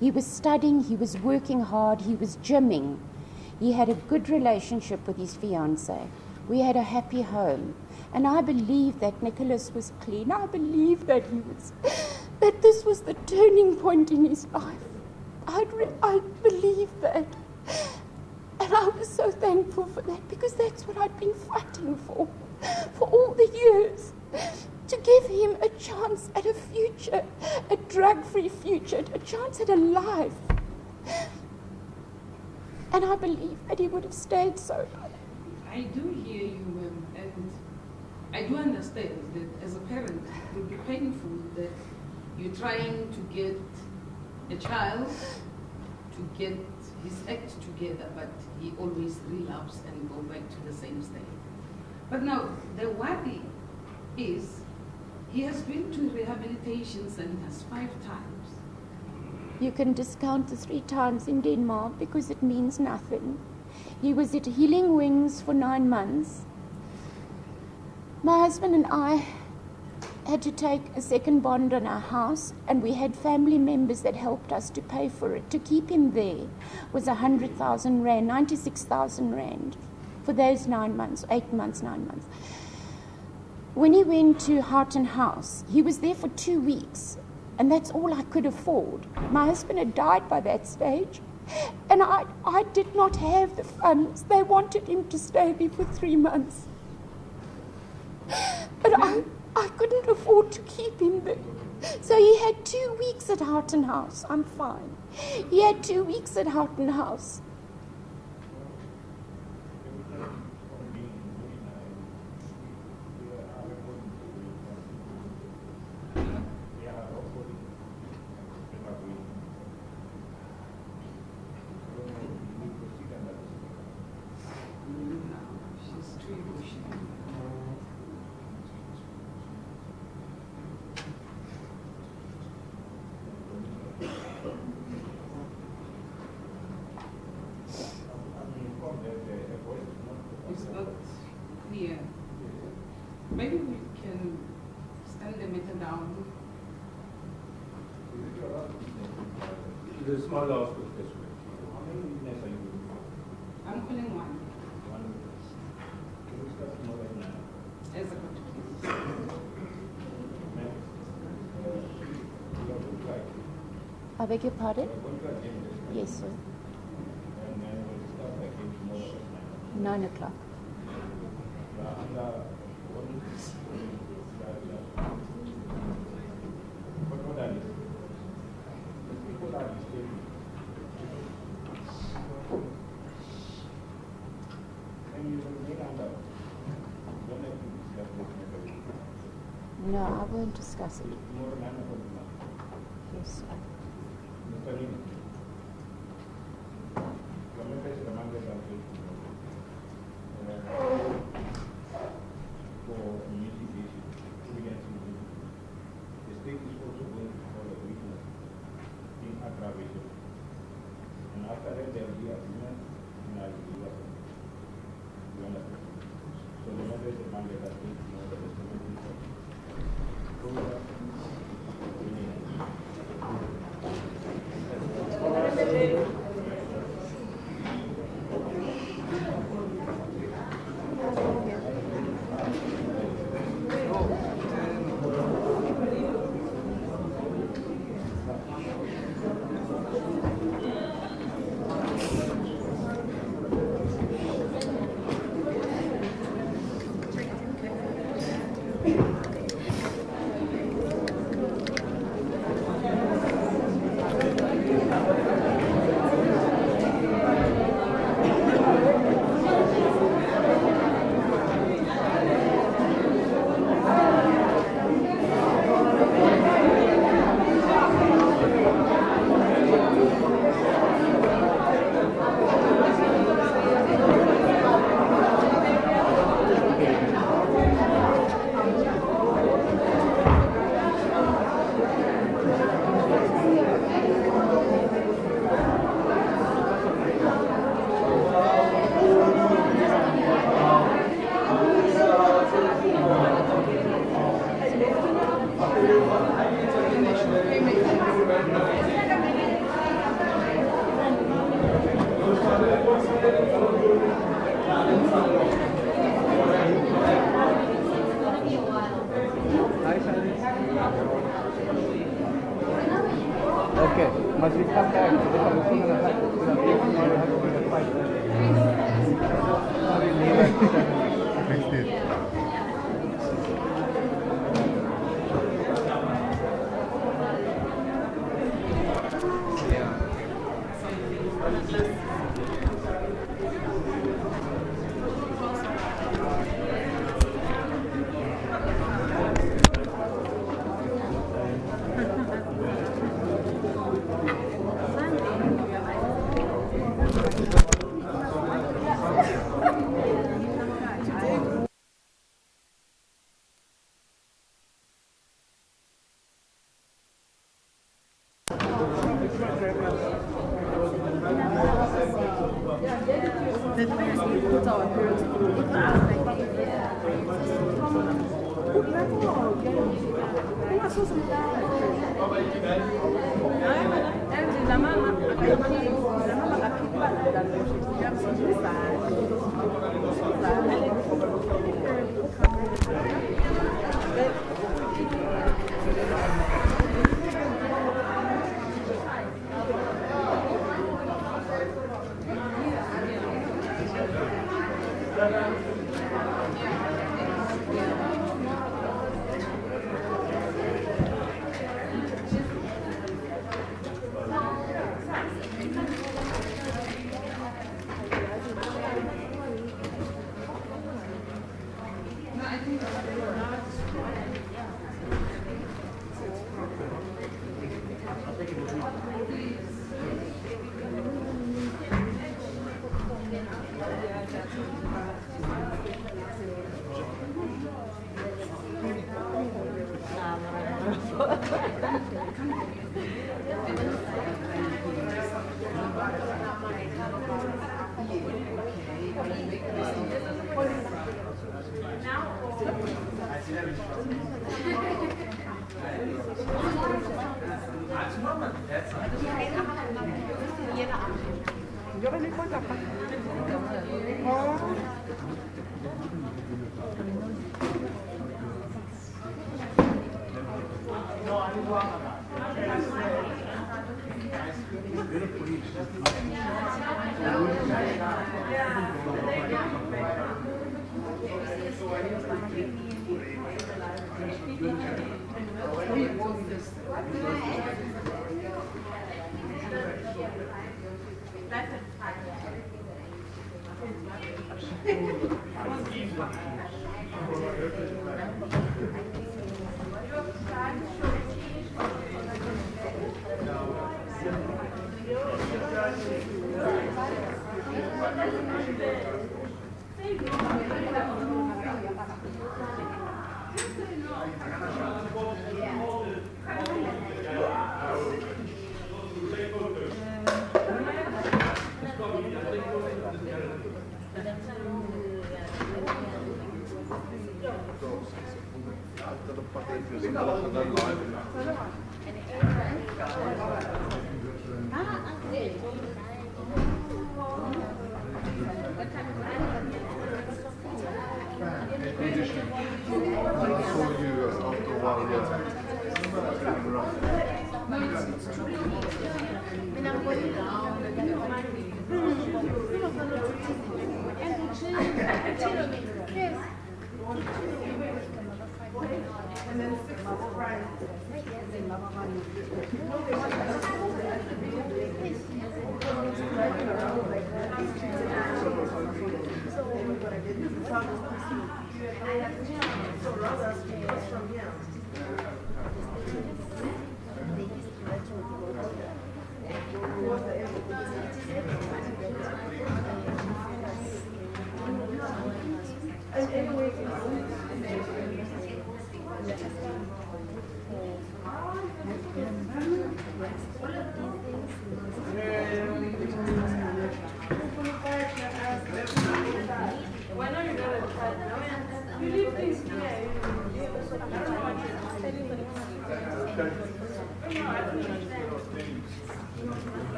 He was studying, he was working hard, he was gymming. He had a good relationship with his fiancée. We had a happy home. And I believe that Nicholas was clean. I believe that that this was the turning point in his life. I believe that. And I was so thankful for that because that's what I'd been fighting for all the years. To give him a chance at a future, a drug-free future, a chance at a life. And I believe that he would have stayed sober. I do hear you, and I do understand that as a parent, it would be painful that you're trying to get a child to get his act together, but he always relapses and go back to the same state. But now, the worry is he has been to rehabilitation centers 5 times. You can discount the 3 times in Denmark because it means nothing. He was at Healing Wings for 9 months. My husband and I had to take a second bond on our house, and we had family members that helped us to pay for it. To keep him there was 100,000 rand, 96,000 rand for those 9 months, 8 months, 9 months. When he went to Houghton House, he was there for 2 weeks, and that's all I could afford. My husband had died by that stage, And I did not have the funds. They wanted him to stay there for 3 months. But I couldn't afford to keep him there. So he had 2 weeks at Houghton House. I'm fine. He had 2 weeks at Houghton House. It's not clear. Maybe we can stand the matter down. This is my last question. How many witnesses are you? I'm calling one One witness. Can we start tomorrow at 9? as a particular. Ma'am, you have to try. I beg your pardon? When you are getting this, Yes, sir. and then we'll start again tomorrow at 9. 9 o'clock. You are under one but what are these? These people are disturbing. And you will remain under. Don't have to discuss this matter. No, I won't discuss it. Tomorrow 9 o'clock. Yes, sir. Mr. Lim, your matter is remanded until for investigation, evidence review. The state is also going for a witness in aggravation. And after that, there will be agreement and I will give up. You understand? So the matter is remanded until the 17th of October. Okay, must we come back? Next day.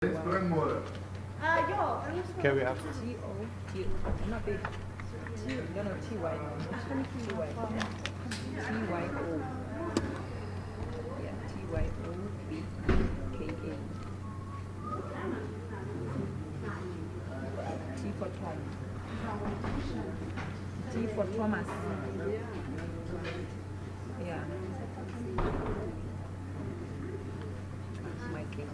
Carry up. Not big. No, TY. TYO. Yeah, TYOBKA. T for Tom. T for Thomas. Yeah. Mike. Yeah. MAKEKE.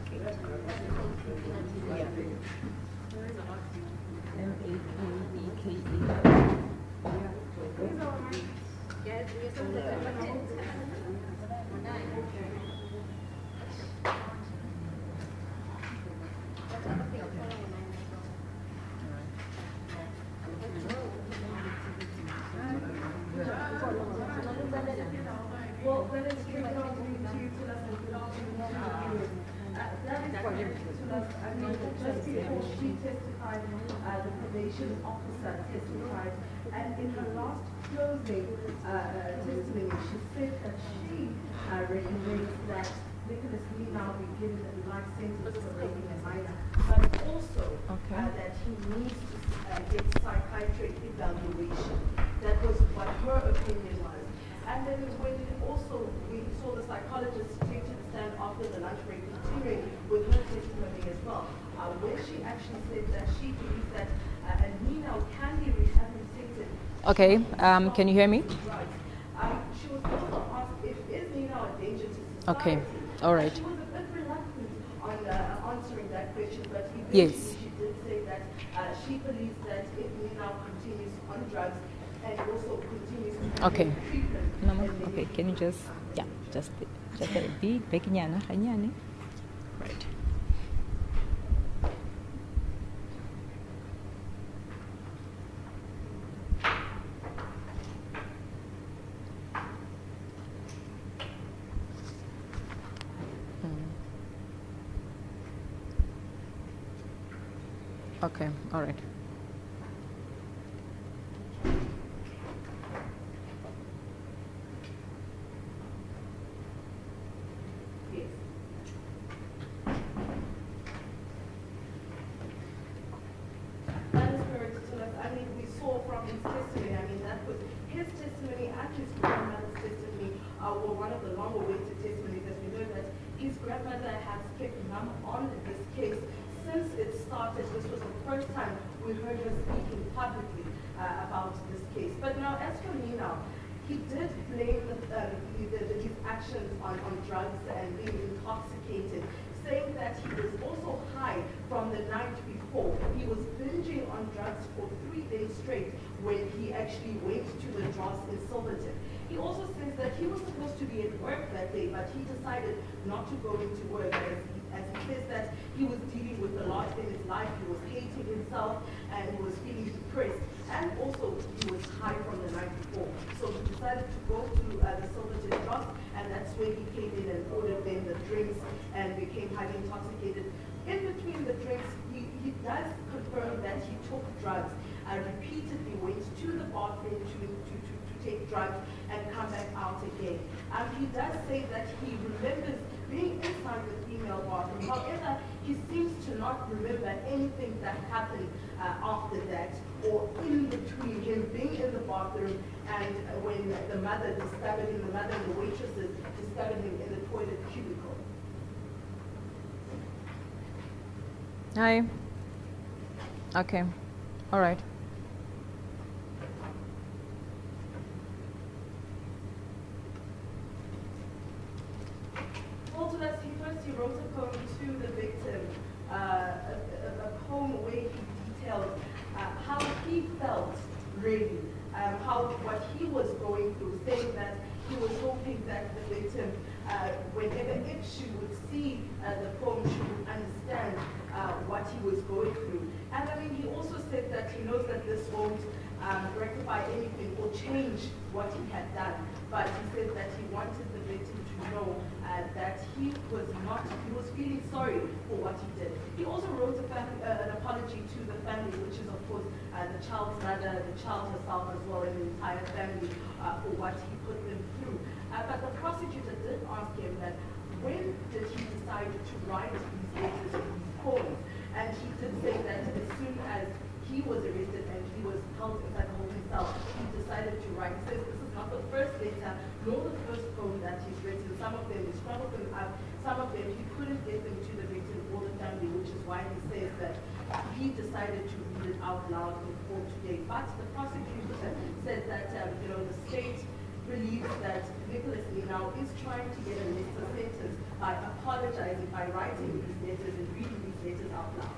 Well, when it's true, not to tell us and belong to that is what to us. I mean, just before she testified, the probation officer testified, and in her last closing testimony, she said that she recommends that Nicholas Lee now be given a life sentence for raping a minor, but also that he needs to get psychiatric evaluation. That was what her opinion was. And then when also we saw the psychologist take to the stand after the lunch break, continuing with her testimony as well, where she actually said that she believes that Nina can be rehabilitated. Okay, can you hear me? She was also asked if is Nina a danger to society. Okay, all right. She was a bit reluctant on answering that question, but Yes. she did say that she believes that if Nina continues on drugs and also continues to Okay. treatment. Okay, can you just a bit, kanyane. Right. Okay, all right. This was the first time we heard her speaking publicly about this case. But now, as for Nina, he did blame his actions on drugs and being intoxicated, saying that he was also high from the night before. He was binging on drugs for 3 days straight when he actually went to the Dros in Silverton. He also says that he was supposed to be at work that day, but he decided not to go into work as he says that he was dealing with a lot in his life. He was hating himself and he was feeling depressed. And also he was high from the night before. So he decided to go to the Silverton Dros, and that's when he came in and ordered them the drinks and became highly intoxicated. In between the drinks, he does confirm that he took drugs. Repeatedly went to the bathroom to take drugs and come back out again. He does say that he remembers being inside the female bathroom. However, he seems to not remember anything that happened after that or in between him being in the bathroom and when the mother discovered him, the mother and the waitresses discovered him in the toilet cubicle. Hi. Okay. All right. He wrote a poem to the victim, a poem where he detailed how he felt, really, what he was going through, saying that he was hoping that the victim, if she would see the poem, she would understand what he was going through. And I mean, he also said that he knows that this won't rectify anything or change what he had done, but he said that he wanted the victim to know that he was feeling sorry for what he did. He also wrote an apology to the family, which is of course the child's mother, the child herself as well, and the entire family for what he put them through. But the prosecutor did ask him that when did he decide to write these letters, these poems? he was arrested and he was held inside the holding cell, he decided to write. He says this is not the first letter, nor the first poem that he's written. Some of them, he scrabbled them up. Some of them, he couldn't get them to the victim or the family, which is why he says that he decided to read it out loud in court today. But the prosecutor said that, the state believes that Nicholas Ninau is trying to get a lesser sentence by apologizing, by writing these letters and reading these letters out loud.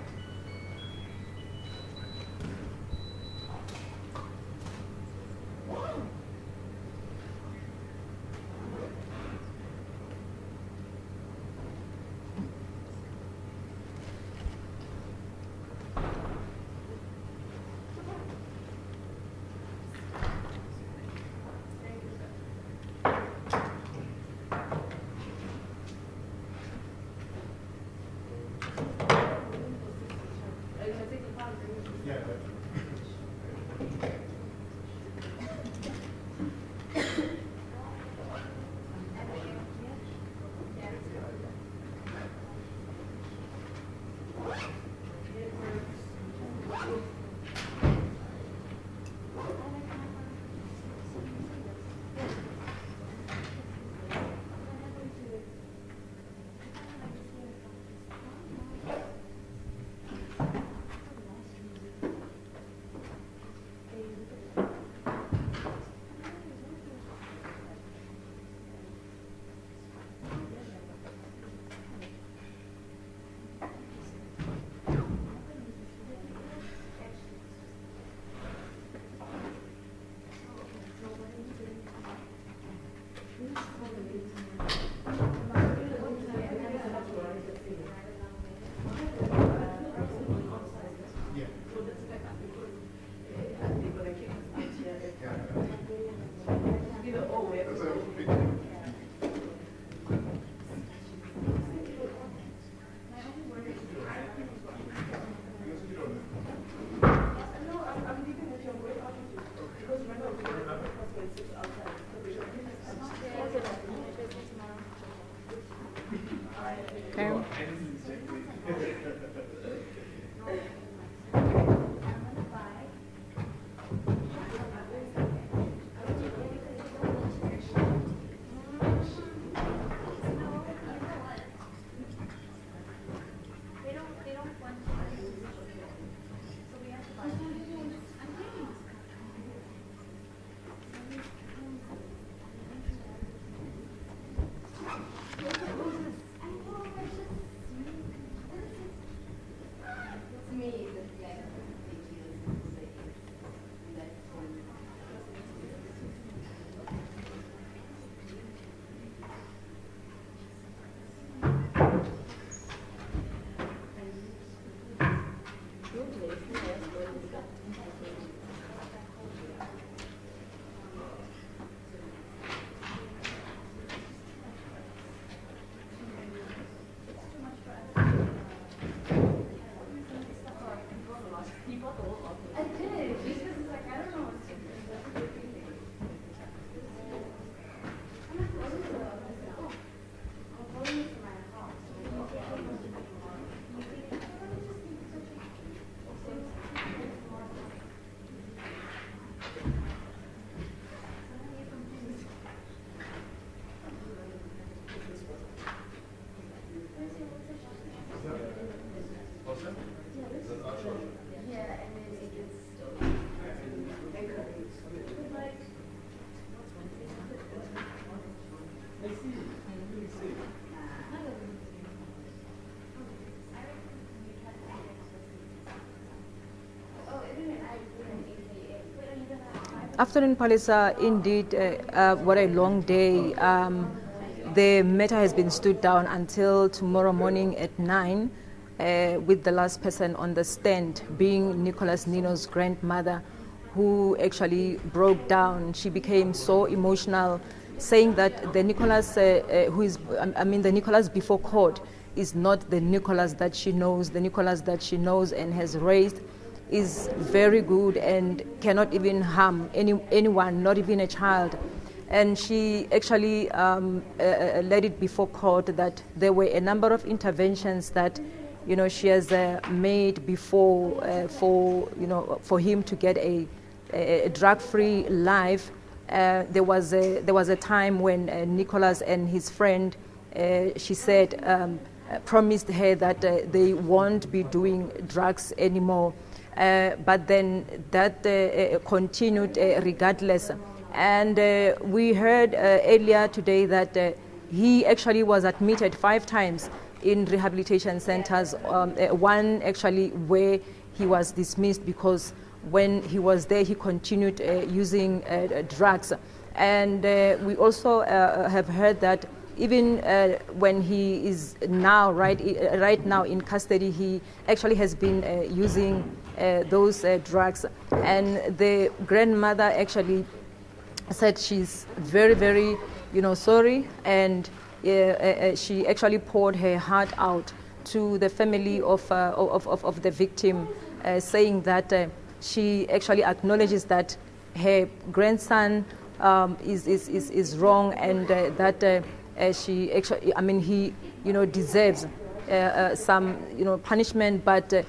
Afternoon, Palisa. Indeed, what a long day. The matter has been stood down until tomorrow morning at 9, with the last person on the stand being Nicholas Nino's grandmother, who actually broke down. She became so emotional, saying that the Nicholas the Nicholas before court is not the Nicholas that she knows. The Nicholas that she knows and has raised is very good and cannot even harm anyone, not even a child. And she actually laid it before court that there were a number of interventions that she has made before for him to get a drug-free life. There was a time when Nicholas and his friend, she said, promised her that they won't be doing drugs anymore. But then that continued regardless. And we heard earlier today that he actually was admitted 5 times in rehabilitation centers, one actually where he was dismissed because when he was there he continued using drugs. And we also have heard that even when he is now right now in custody, he actually has been using those drugs. And the grandmother actually said she's very, very, sorry, and she actually poured her heart out to the family of the victim, saying that she actually acknowledges that her grandson is wrong, and that she actually, he, deserves some, punishment. But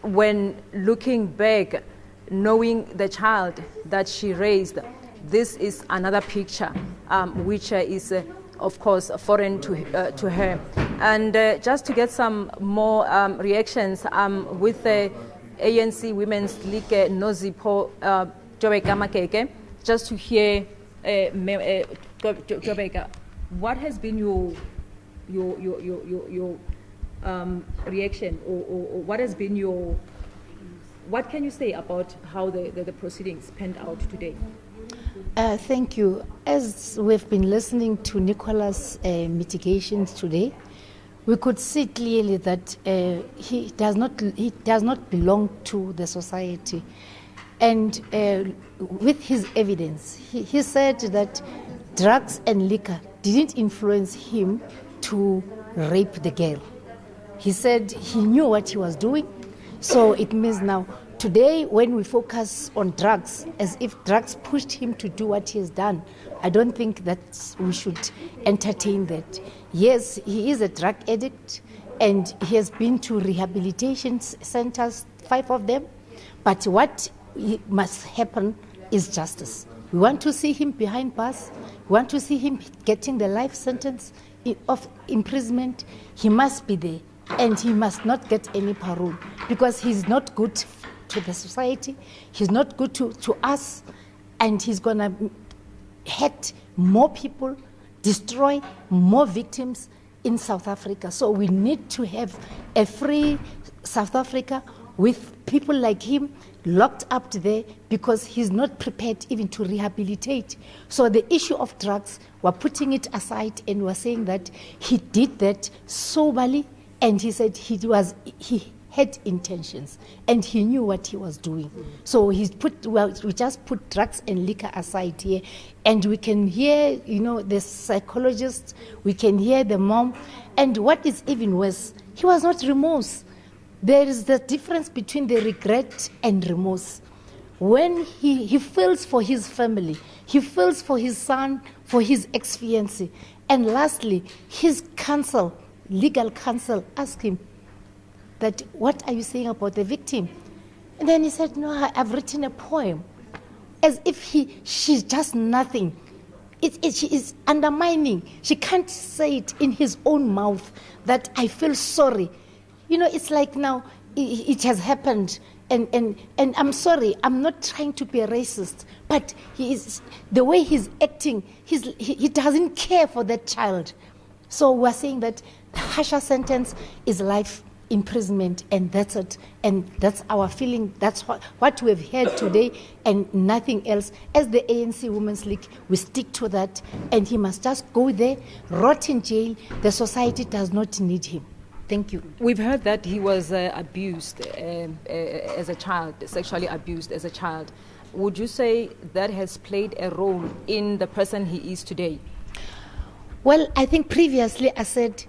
when looking back, knowing the child that she raised, this is another picture which is, of course, foreign to her. And just to get some more reactions with the ANC Women's League Nozipho Jobeka Makeke, just to hear Jobeka, what has been your reaction, or what has been your, what can you say about how the proceedings panned out today? Thank you. As we've been listening to Nicholas' mitigations today, we could see clearly that he does not belong to the society. And with his evidence, he said that drugs and liquor didn't influence him to rape the girl. He said he knew what he was doing. So it means now, today, when we focus on drugs, as if drugs pushed him to do what he has done, I don't think that we should entertain that. Yes, he is a drug addict, and he has been to rehabilitation centers, 5 of them. But what must happen is justice. We want to see him behind bars. We want to see him getting the life sentence of imprisonment. He must be there, and he must not get any parole, because he's not good to the society, he's not good to us, and he's going to hurt more people, destroy more victims in South Africa. So we need to have a free South Africa with people like him locked up there, because he's not prepared even to rehabilitate. So the issue of drugs, we're putting it aside, and we're saying that he did that soberly, and he said he had intentions, and he knew what he was doing. So we just put drugs and liquor aside here, and we can hear, the psychologists, we can hear the mom, and what is even worse, he was not remorse. There is the difference between the regret and remorse. When he feels for his family, he feels for his son, for his ex-fiancée, and lastly, his counsel, legal counsel, asked him that, what are you saying about the victim? And then he said, no, I've written a poem, as if she's just nothing. She is undermining. She can't say it in his own mouth that I feel sorry. It's like now it has happened, and I'm sorry, I'm not trying to be a racist, but the way he's acting, he doesn't care for that child. So we're saying that the harsher sentence is life imprisonment, and that's it, and that's our feeling. That's what we have heard today, and nothing else. As the ANC Women's League, we stick to that, and he must just go there, rot in jail. The society does not need him. Thank you. We've heard that he was abused as a child, sexually abused as a child. Would you say that has played a role in the person he is today? Well, I think previously I said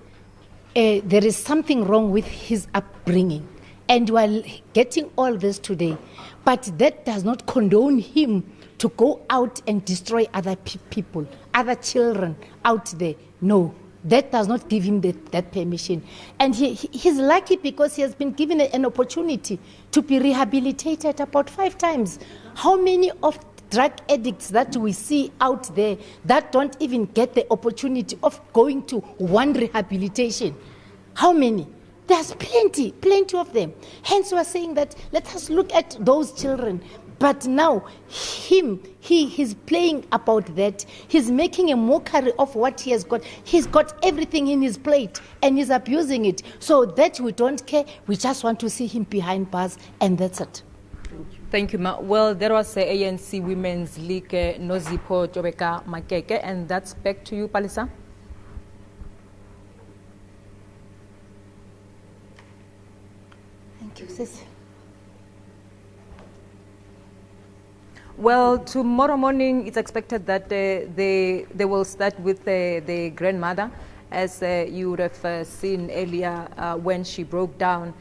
there is something wrong with his upbringing, and while getting all this today, but that does not condone him to go out and destroy other people, other children out there. No, that does not give him that permission. And he's lucky because he has been given an opportunity to be rehabilitated about 5 times. How many of drug addicts that we see out there that don't even get the opportunity of going to one rehabilitation? How many? There's plenty of them. Hence we're saying that let us look at those children. But now, he's playing about that. He's making a mockery of what he has got. He's got everything in his plate, and he's abusing it. So that we don't care. We just want to see him behind bars, and that's it. Thank you, Ma. Well, there was the ANC Women's League, Nozipho Jobeka Makeke, and that's back to you, Palisa. Thank you, sis. Well, tomorrow morning it's expected that they will start with the grandmother, as you would have seen earlier when she broke down.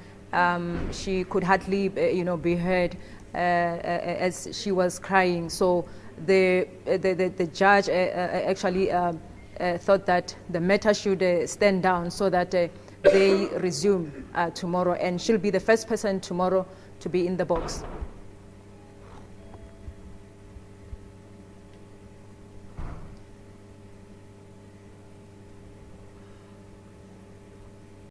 She could hardly, be heard as she was crying. So the judge actually thought that the matter should stand down so that they resume tomorrow, and she'll be the first person tomorrow to be in the box.